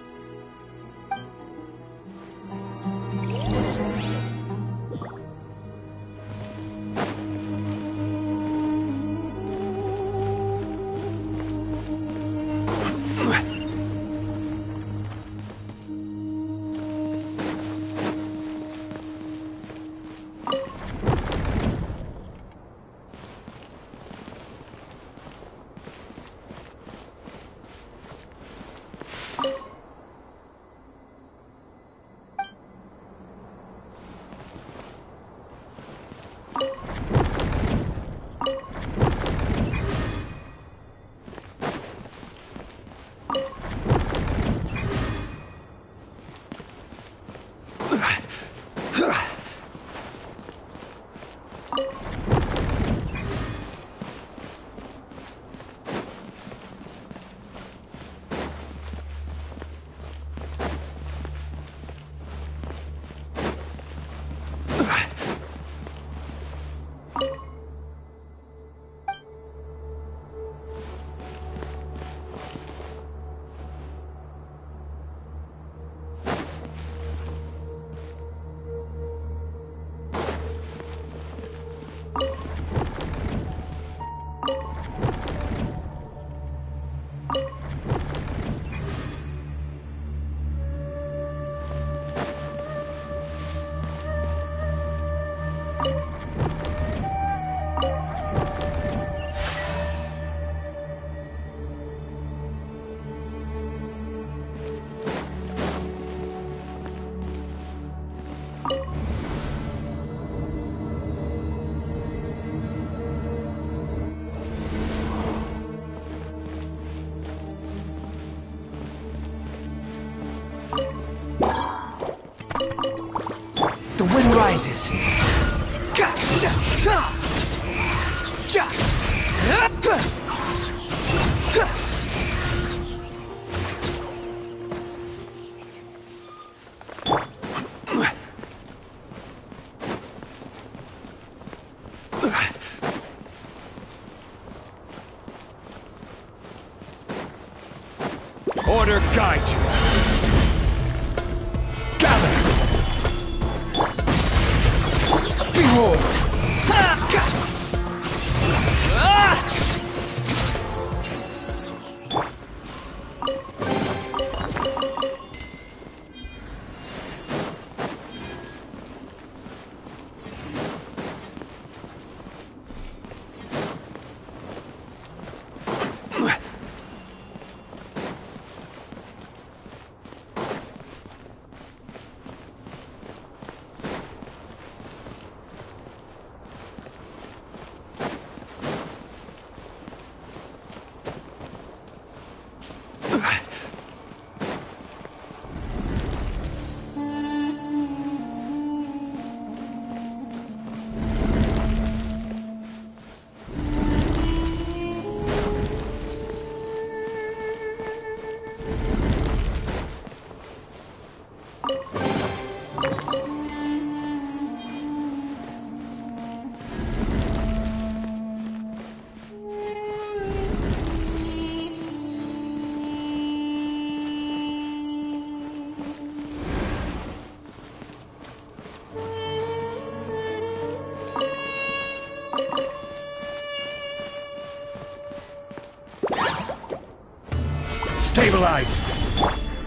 The wind rises. Order guide you. Gather. Behold. Stabilize!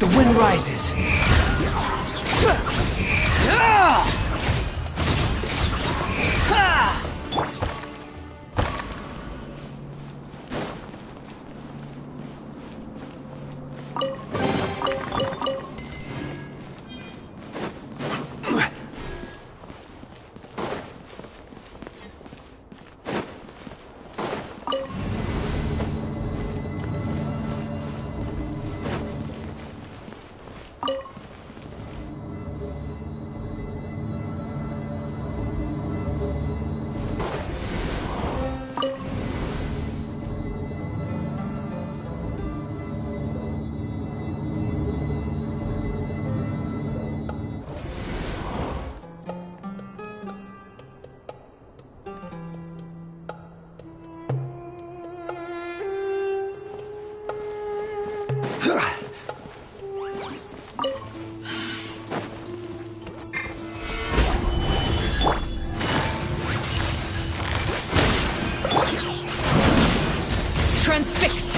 The wind rises. Transfixed!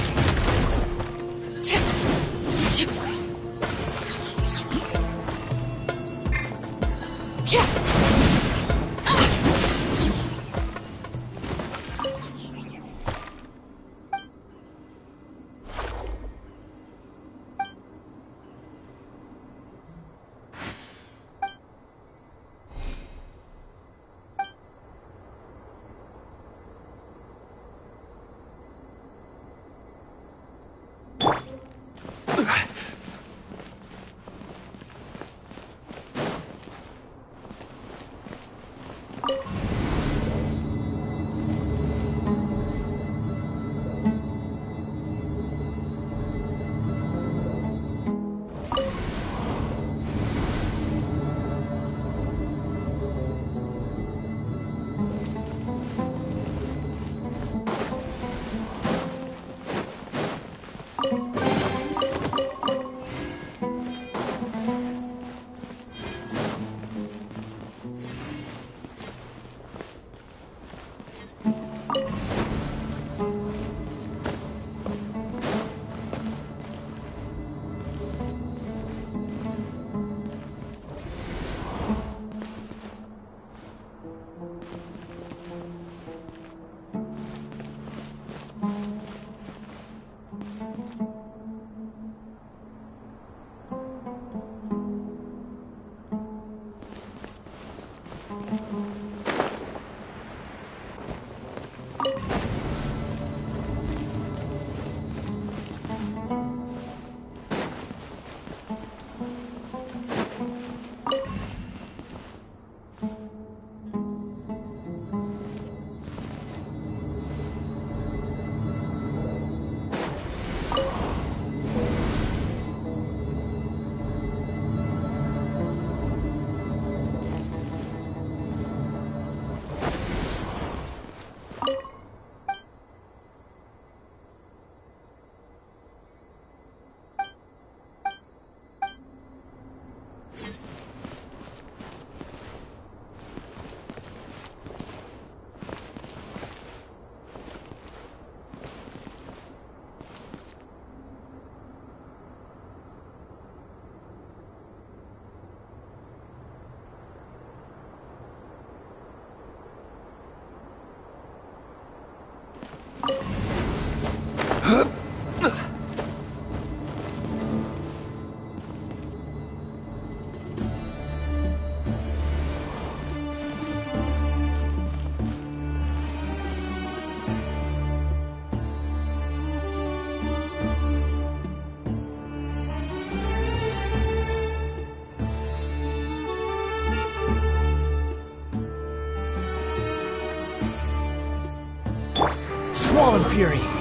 Squall and Fury!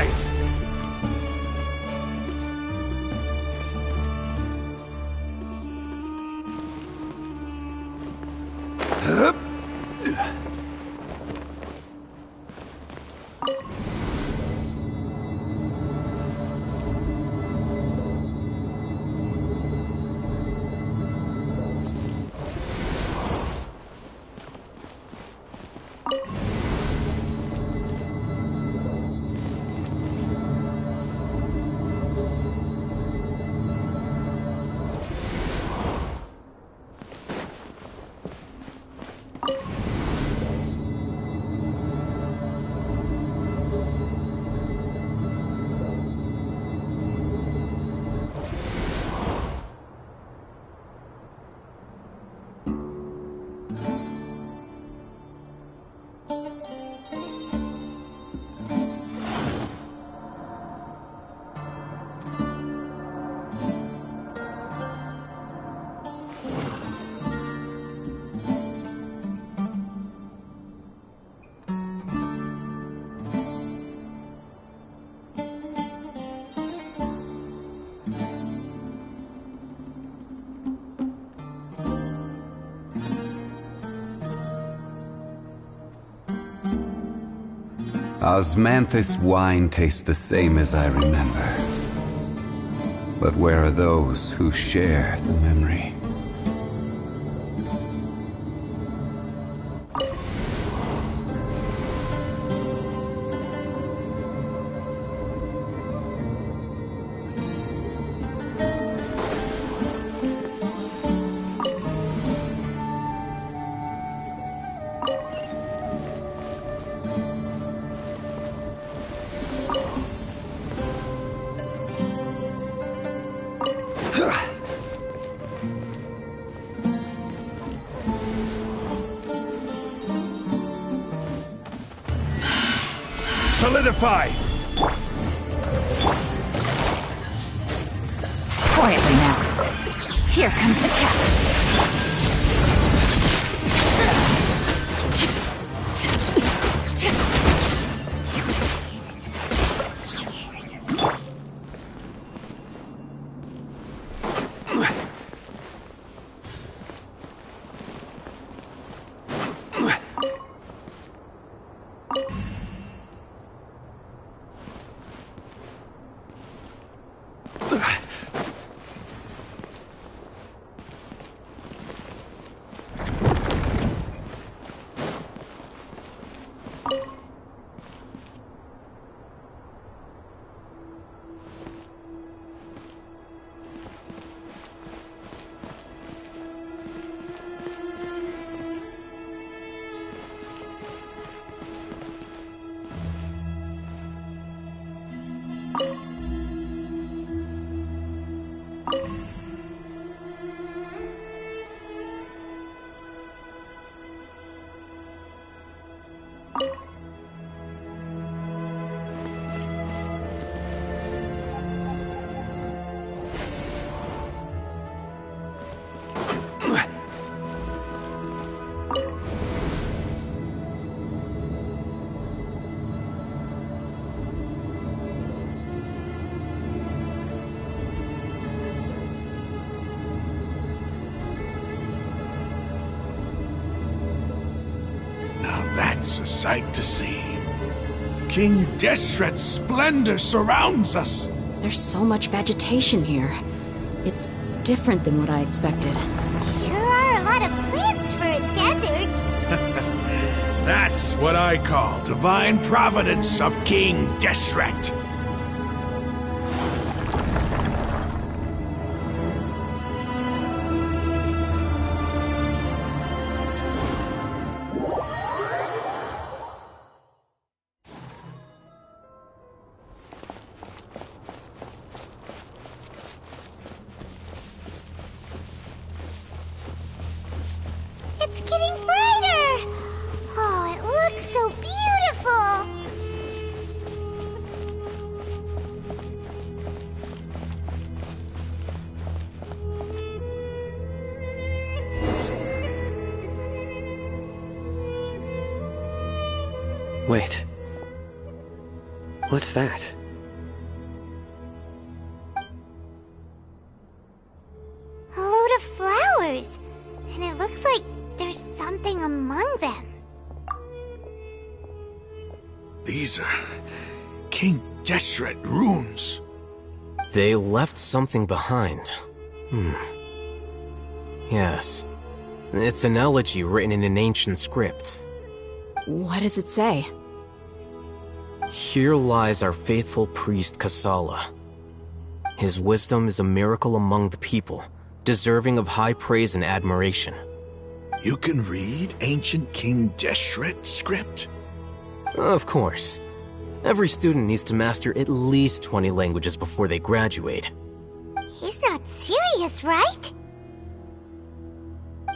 rise! Osmanthus wine tastes the same as I remember. But where are those who share the memory? Solidify! Quietly now. Here comes the catch. That's a sight to see. King Deshret's splendor surrounds us. There's so much vegetation here. It's different than what I expected. Sure are a lot of plants for a desert. That's what I call divine providence of King Deshret. It's getting brighter! Oh, it looks so beautiful! Wait. What's that? A load of flowers. And it looks like there's something among them. These are King Deshret runes. They left something behind. Yes. It's an elegy written in an ancient script. What does it say? Here lies our faithful priest Kasala. His wisdom is a miracle among the people, deserving of high praise and admiration. You can read ancient King Deshret script? Of course. Every student needs to master at least 20 languages before they graduate. He's not serious, right?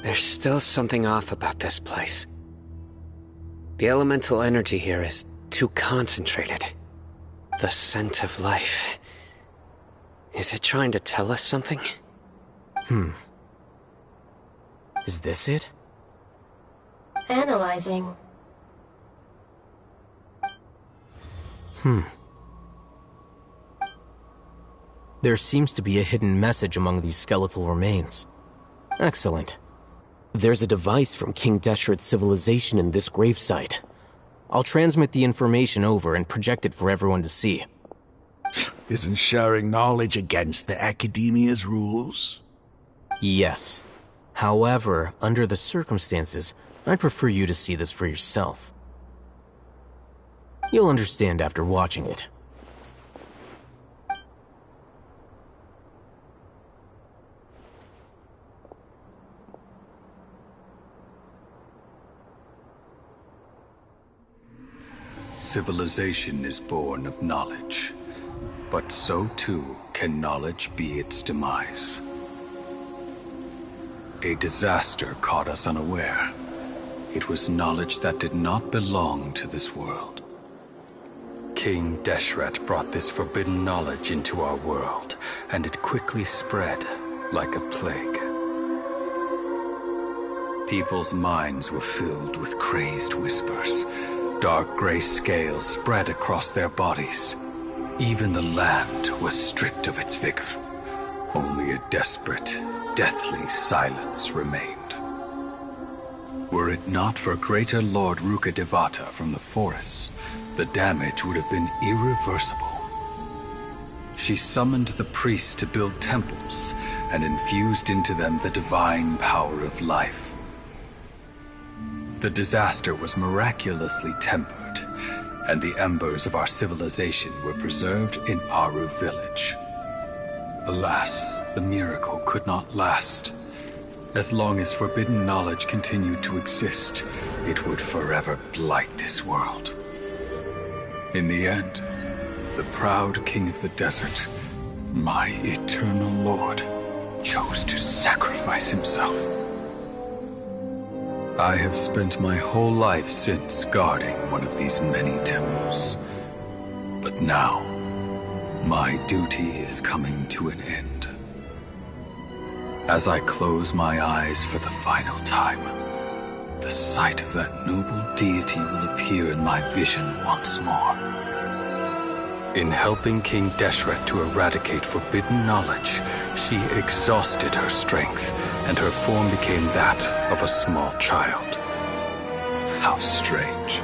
There's still something off about this place. The elemental energy here is too concentrated. The scent of life. Is it trying to tell us something? Is this it? Analyzing. There seems to be a hidden message among these skeletal remains. Excellent. There's a device from King Deshret's civilization in this gravesite. I'll transmit the information over and project it for everyone to see. Isn't sharing knowledge against the Academia's rules? Yes. However, under the circumstances, I'd prefer you to see this for yourself. You'll understand after watching it. Civilization is born of knowledge, but so too can knowledge be its demise. A disaster caught us unaware. It was knowledge that did not belong to this world. King Deshret brought this forbidden knowledge into our world, and it quickly spread like a plague. People's minds were filled with crazed whispers. Dark gray scales spread across their bodies. Even the land was stripped of its vigor. Only a desperate, deathly silence remained. Were it not for greater Lord Rukkhadevata from the forests, the damage would have been irreversible. She summoned the priests to build temples and infused into them the divine power of life. The disaster was miraculously tempered, and the embers of our civilization were preserved in Aru village. Alas, the miracle could not last. As long as forbidden knowledge continued to exist, it would forever blight this world. In the end, the proud king of the desert, my eternal lord, chose to sacrifice himself. I have spent my whole life since guarding one of these many temples. But now, my duty is coming to an end. As I close my eyes for the final time, the sight of that noble deity will appear in my vision once more. In helping King Deshret to eradicate forbidden knowledge, she exhausted her strength, and her form became that of a small child. How strange.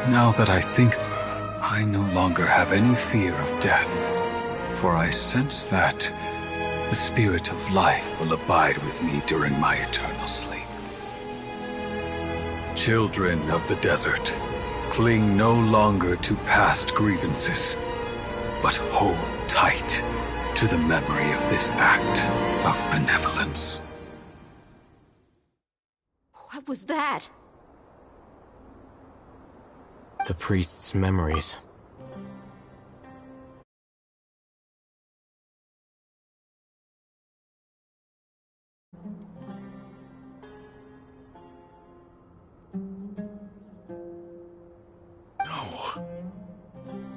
Now that I think of her, I no longer have any fear of death, for I sense that the spirit of life will abide with me during my eternal sleep. Children of the desert, cling no longer to past grievances, but hold tight to the memory of this act of benevolence. What was that? The priest's memories.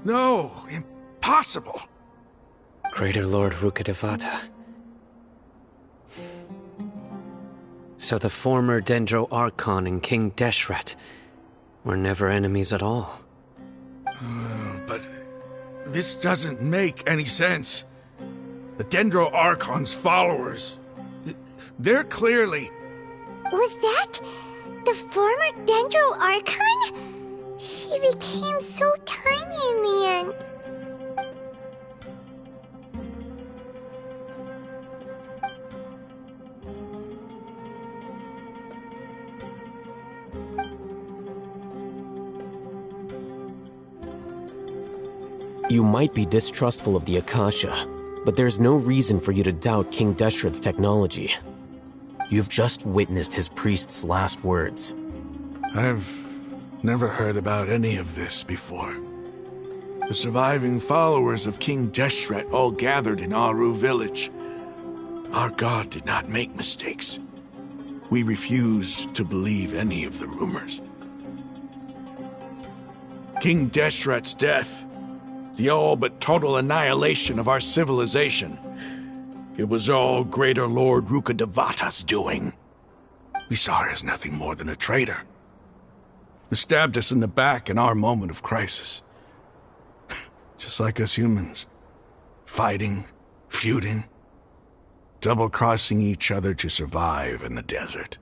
No, impossible. Greater Lord Rukkhadevata. So the former Dendro Archon and King Deshret were never enemies at all. but this doesn't make any sense. The Dendro Archon's followers, they're clearly... Was that the former Dendro Archon? She became so tiny in the end. You might be distrustful of the Akasha, but there's no reason for you to doubt King Deshret's technology. You've just witnessed his priest's last words. I've never heard about any of this before. The surviving followers of King Deshret all gathered in Aru village. Our god did not make mistakes. We refuse to believe any of the rumors. King Deshret's death, the all but total annihilation of our civilization, it was all Greater Lord Rukkhadevata's doing. We saw her as nothing more than a traitor. Who stabbed us in the back in our moment of crisis. Just like us humans. Fighting, feuding, double-crossing each other to survive in the desert.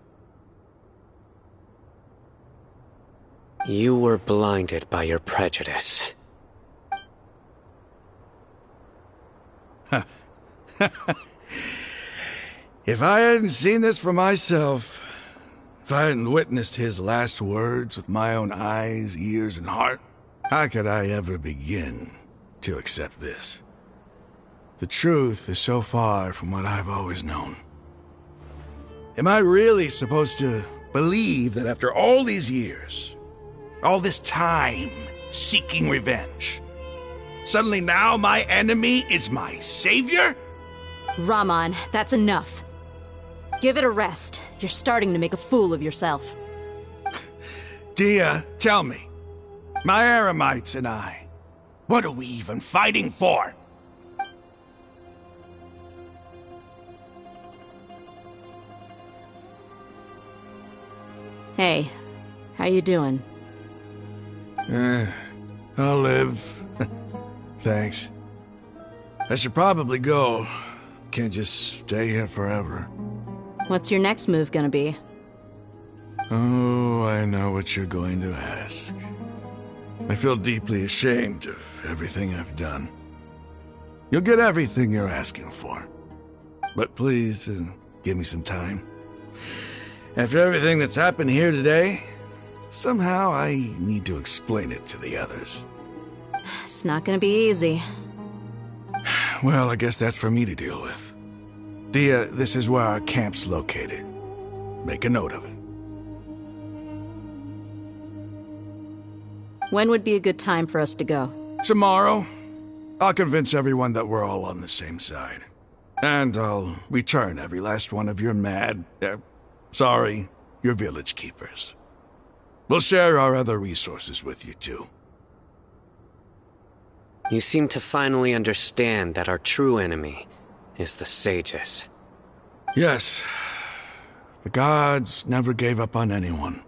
You were blinded by your prejudice. If I hadn't seen this for myself, if I hadn't witnessed his last words with my own eyes, ears, and heart, how could I ever begin to accept this? The truth is so far from what I've always known. Am I really supposed to believe that after all these years, all this time seeking revenge, suddenly now my enemy is my savior? Raman, that's enough. Give it a rest. You're starting to make a fool of yourself. Dia, tell me. My Eremites and I, what are we even fighting for? Hey, how you doing? I'll live. Thanks. I should probably go. Can't just stay here forever. What's your next move gonna be? Oh, I know what you're going to ask. I feel deeply ashamed of everything I've done. You'll get everything you're asking for. But please, give me some time. After everything that's happened here today, somehow I need to explain it to the others. It's not gonna be easy. Well, I guess that's for me to deal with. Dia, this is where our camp's located. Make a note of it. When would be a good time for us to go? Tomorrow. I'll convince everyone that we're all on the same side. And I'll return every last one of your your village keepers. We'll share our other resources with you too. You seem to finally understand that our true enemy is the sages. Yes. The gods never gave up on anyone.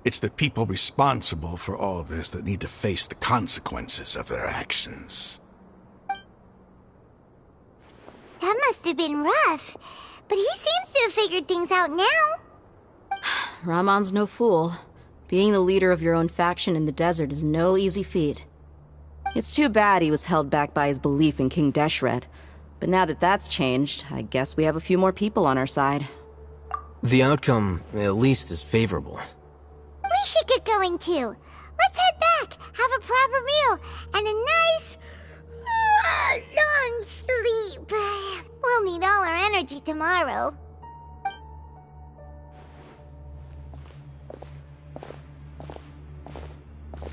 It's the people responsible for all this that need to face the consequences of their actions. That must have been rough, but he seems to have figured things out now. Raman's no fool. Being the leader of your own faction in the desert is no easy feat. It's too bad he was held back by his belief in King Deshret. But now that that's changed, I guess we have a few more people on our side. The outcome, at least, is favorable. We should get going too. Let's head back, have a proper meal, and a nice, long sleep. We'll need all our energy tomorrow.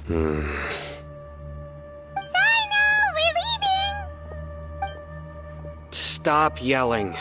Sino, we're leaving! Stop yelling.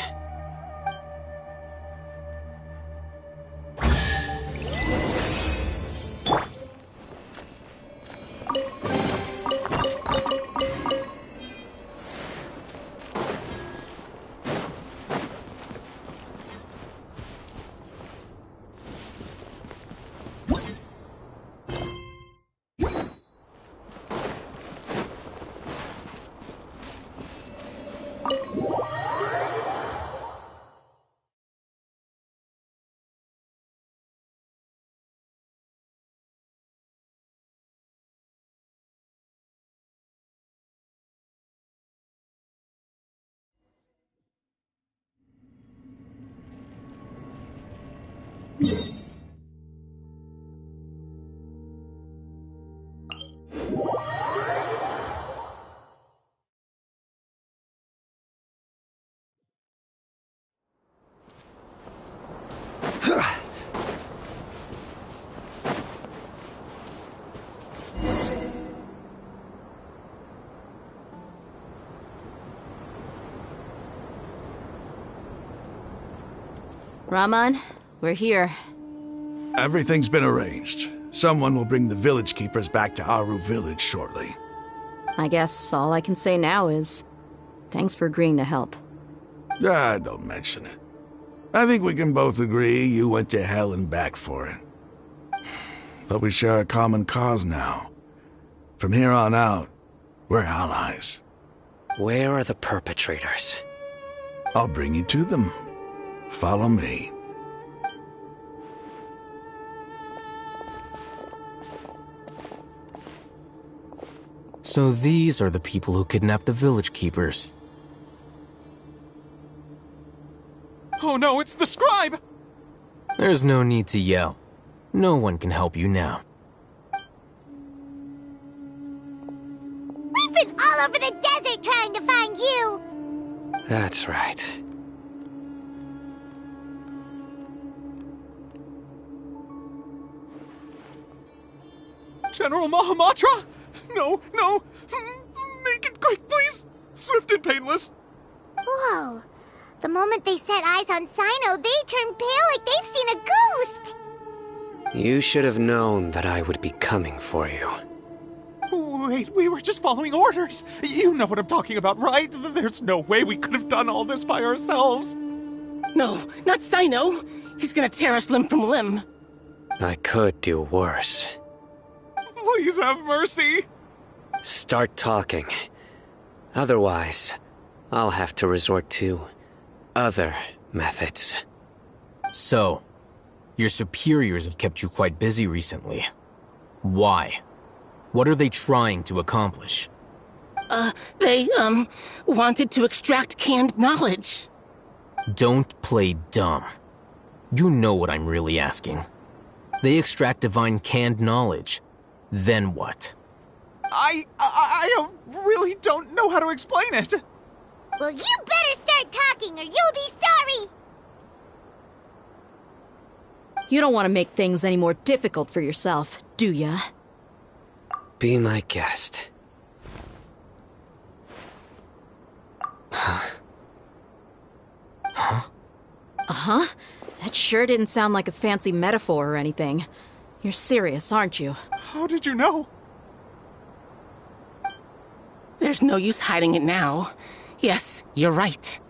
Rahman, we're here. Everything's been arranged. Someone will bring the village keepers back to Aru village shortly. I guess all I can say now is, thanks for agreeing to help. Don't mention it. I think we can both agree you went to hell and back for it. But we share a common cause now. From here on out, we're allies. Where are the perpetrators? I'll bring you to them. Follow me. So these are the people who kidnapped the village keepers. Oh no, it's the scribe! There's no need to yell. No one can help you now. We've been all over the desert trying to find you! That's right. General Mahamatra? No, no! Make it quick, please! Swift and painless! Whoa. The moment they set eyes on Sino, they turned pale like they've seen a ghost! You should have known that I would be coming for you. Wait, we were just following orders! You know what I'm talking about, right? There's no way we could have done all this by ourselves! No, not Sino! He's gonna tear us limb from limb! I could do worse. Please have mercy! Start talking. Otherwise, I'll have to resort to other methods. So, your superiors have kept you quite busy recently. Why? What are they trying to accomplish? They wanted to extract canned knowledge. Don't play dumb. You know what I'm really asking. They extract divine canned knowledge. Then what? I really don't know how to explain it. Well, you better start talking or you'll be sorry! You don't want to make things any more difficult for yourself, do ya? Be my guest. Huh? Uh-huh? That sure didn't sound like a fancy metaphor or anything. You're serious, aren't you? How did you know? There's no use hiding it now. Yes, you're right.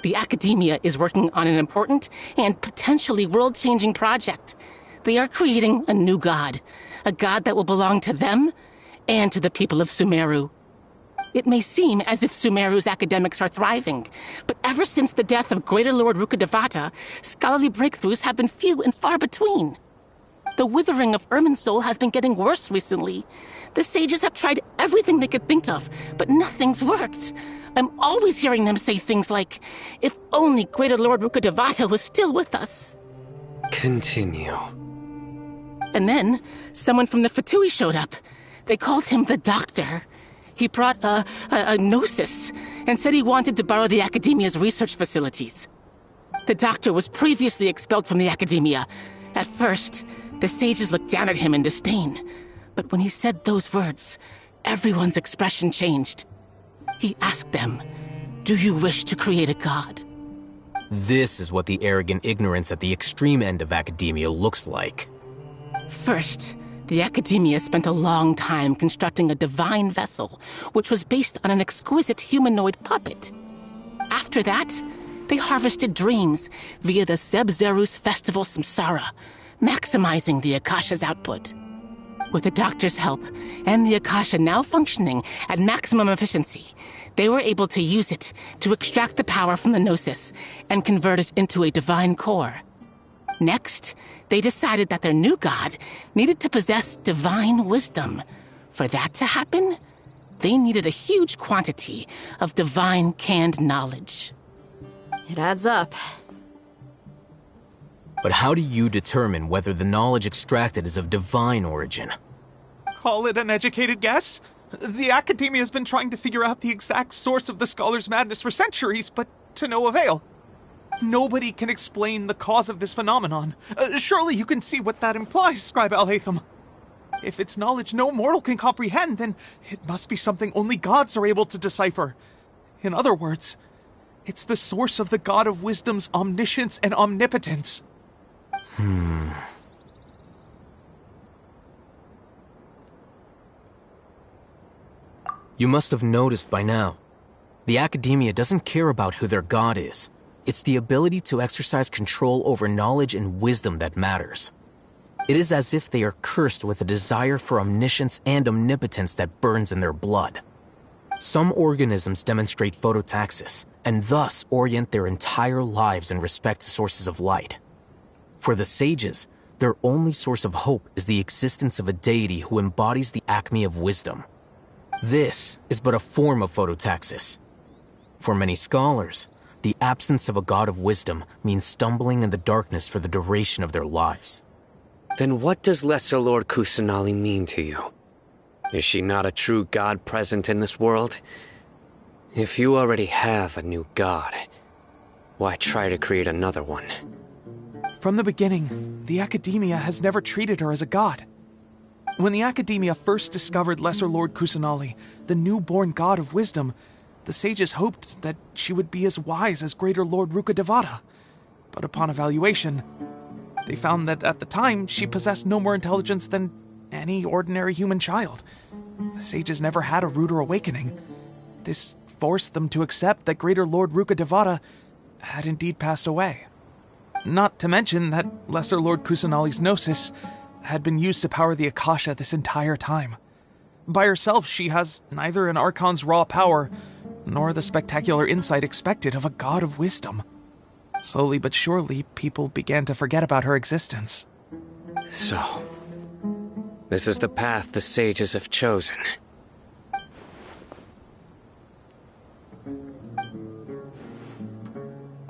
The Academia is working on an important and potentially world-changing project. They are creating a new god. A god that will belong to them and to the people of Sumeru. It may seem as if Sumeru's academics are thriving, but ever since the death of Greater Lord Rukkhadevata, scholarly breakthroughs have been few and far between. The withering of Irminsul has been getting worse recently. The sages have tried everything they could think of, but nothing's worked. I'm always hearing them say things like, if only Greater Lord Rukkhadevata was still with us. Continue. And then, someone from the Fatui showed up. They called him the Doctor. He brought a gnosis and said he wanted to borrow the Academia's research facilities. The Doctor was previously expelled from the Academia. At first, the sages looked down at him in disdain. But when he said those words, everyone's expression changed. He asked them, "Do you wish to create a god?" This is what the arrogant ignorance at the extreme end of academia looks like. First, the Academia spent a long time constructing a divine vessel, which was based on an exquisite humanoid puppet. After that, they harvested dreams via the Zeb-Zerus Festival Samsara, maximizing the Akasha's output. With the Doctor's help, and the Akasha now functioning at maximum efficiency, they were able to use it to extract the power from the Gnosis and convert it into a divine core. Next, they decided that their new god needed to possess divine wisdom. For that to happen, they needed a huge quantity of divine canned knowledge. It adds up. But how do you determine whether the knowledge extracted is of divine origin? Call it an educated guess? The Academia has been trying to figure out the exact source of the scholar's madness for centuries, but to no avail. Nobody can explain the cause of this phenomenon. Surely you can see what that implies, Scribe Al-Haytham. If it's knowledge no mortal can comprehend, then it must be something only gods are able to decipher. In other words, It's the source of the God of Wisdom's omniscience and omnipotence. You must have noticed by now. The Academia doesn't care about who their god is. It's the ability to exercise control over knowledge and wisdom that matters. It is as if they are cursed with a desire for omniscience and omnipotence that burns in their blood. Some organisms demonstrate phototaxis, and thus orient their entire lives in respect to sources of light. For the sages, their only source of hope is the existence of a deity who embodies the acme of wisdom. This is but a form of phototaxis. For many scholars, the absence of a god of wisdom means stumbling in the darkness for the duration of their lives. Then what does Lesser Lord Kusanali mean to you? Is she not a true god present in this world? If you already have a new god, why try to create another one? From the beginning, the Academia has never treated her as a god. When the Academia first discovered Lesser Lord Kusanali, the newborn god of wisdom, the sages hoped that she would be as wise as Greater Lord Rukkhadevata. But upon evaluation, they found that at the time she possessed no more intelligence than any ordinary human child. The sages never had a ruder awakening. This forced them to accept that Greater Lord Rukkhadevata had indeed passed away. Not to mention that Lesser Lord Kusanali's gnosis had been used to power the Akasha this entire time. By herself, she has neither an Archon's raw power, nor the spectacular insight expected of a god of wisdom. Slowly but surely, people began to forget about her existence. So, this is the path the sages have chosen.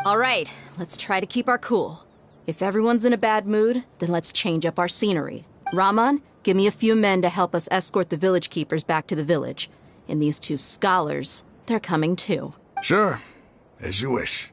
All right, let's try to keep our cool. If everyone's in a bad mood, then let's change up our scenery. Rahman, give me a few men to help us escort the village keepers back to the village. And these two scholars, they're coming too. Sure, as you wish.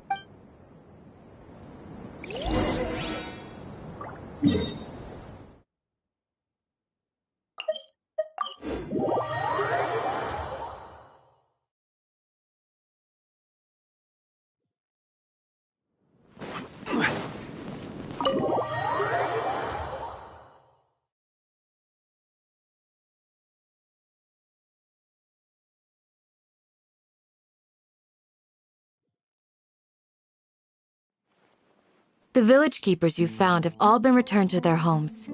The village keepers you found have all been returned to their homes,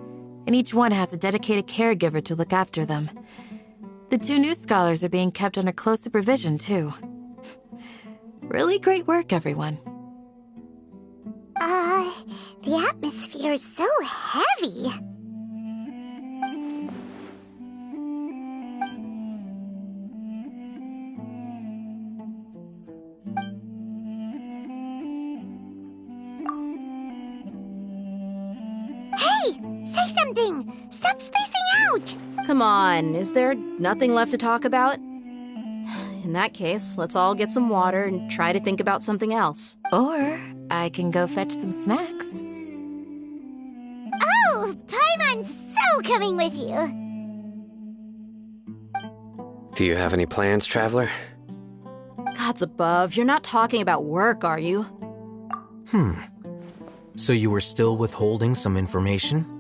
and each one has a dedicated caregiver to look after them. The two new scholars are being kept under close supervision, too. Really great work, everyone. The atmosphere is so heavy. Say something! Stop spacing out! Come on, is there nothing left to talk about? In that case, let's all get some water and try to think about something else. Or I can go fetch some snacks. Oh, Paimon's so coming with you! Do you have any plans, Traveler? Gods above, you're not talking about work, are you? So you were still withholding some information?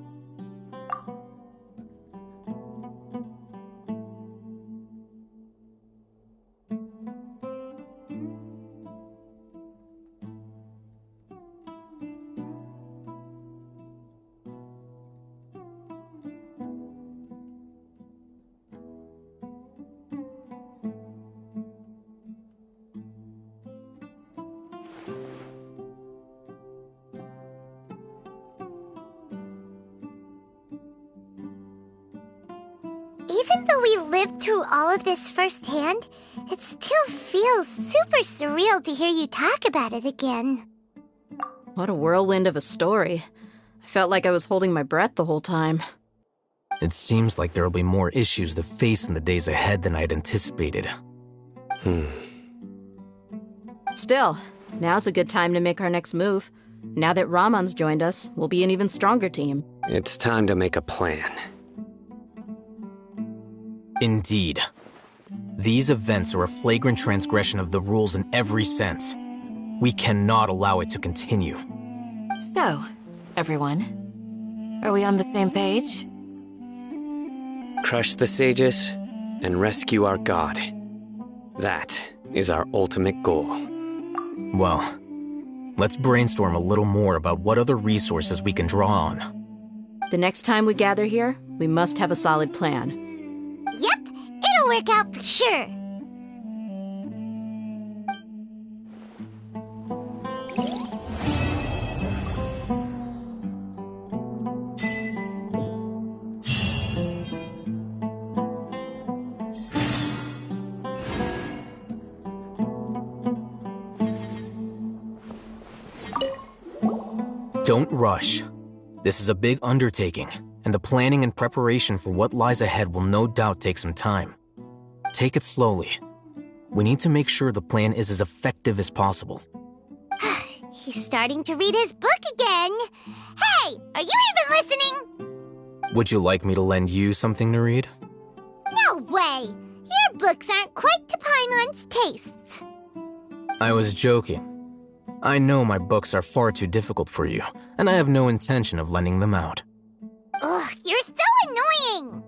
Even though we lived through all of this firsthand, it still feels super surreal to hear you talk about it again. What a whirlwind of a story. I felt like I was holding my breath the whole time. It seems like there'll be more issues to face in the days ahead than I'd anticipated. Still, now's a good time to make our next move. Now that Rahman's joined us, we'll be an even stronger team. It's time to make a plan. Indeed. These events are a flagrant transgression of the rules in every sense. We cannot allow it to continue. So, everyone, are we on the same page? Crush the sages and rescue our god. That is our ultimate goal. Well, let's brainstorm a little more about what other resources we can draw on. The next time we gather here, we must have a solid plan. Yep, it'll work out for sure. Don't rush. This is a big undertaking, and the planning and preparation for what lies ahead will no doubt take some time. Take it slowly. We need to make sure the plan is as effective as possible. He's starting to read his book again. Hey, are you even listening? Would you like me to lend you something to read? No way! Your books aren't quite to Paimon's tastes. I was joking. I know my books are far too difficult for you, and I have no intention of lending them out. Ugh, you're so annoying!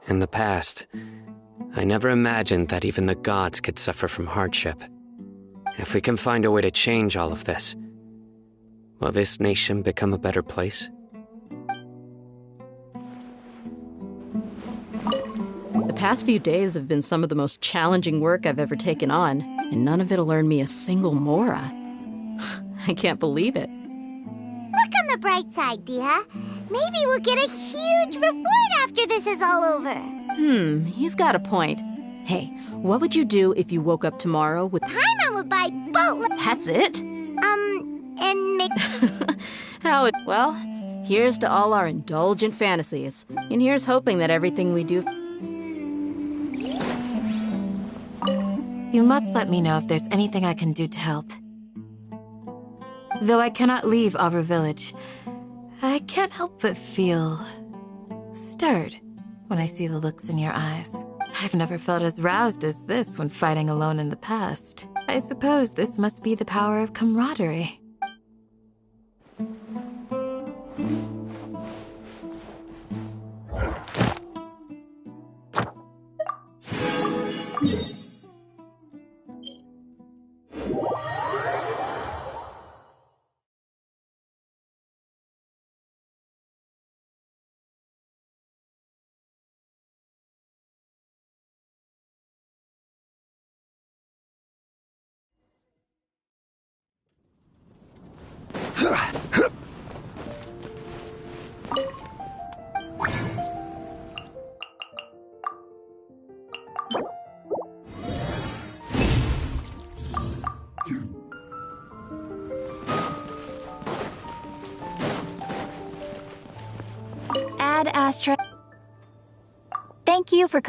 In the past, I never imagined that even the gods could suffer from hardship. If we can find a way to change all of this, will this nation become a better place? The past few days have been some of the most challenging work I've ever taken on, and none of it'll earn me a single Mora. I can't believe it. Look on the bright side, Dia. Maybe we'll get a huge reward after this is all over. You've got a point. Hey, what would you do if you woke up tomorrow with... Paimon would buy boatloads. That's it? And make... Well, here's to all our indulgent fantasies. And here's hoping that everything we do... You must let me know if there's anything I can do to help. Though I cannot leave Arbor Village, I can't help but feel stirred when I see the looks in your eyes. I've never felt as roused as this when fighting alone in the past. I suppose this must be the power of camaraderie. Ad Astra. Thank you for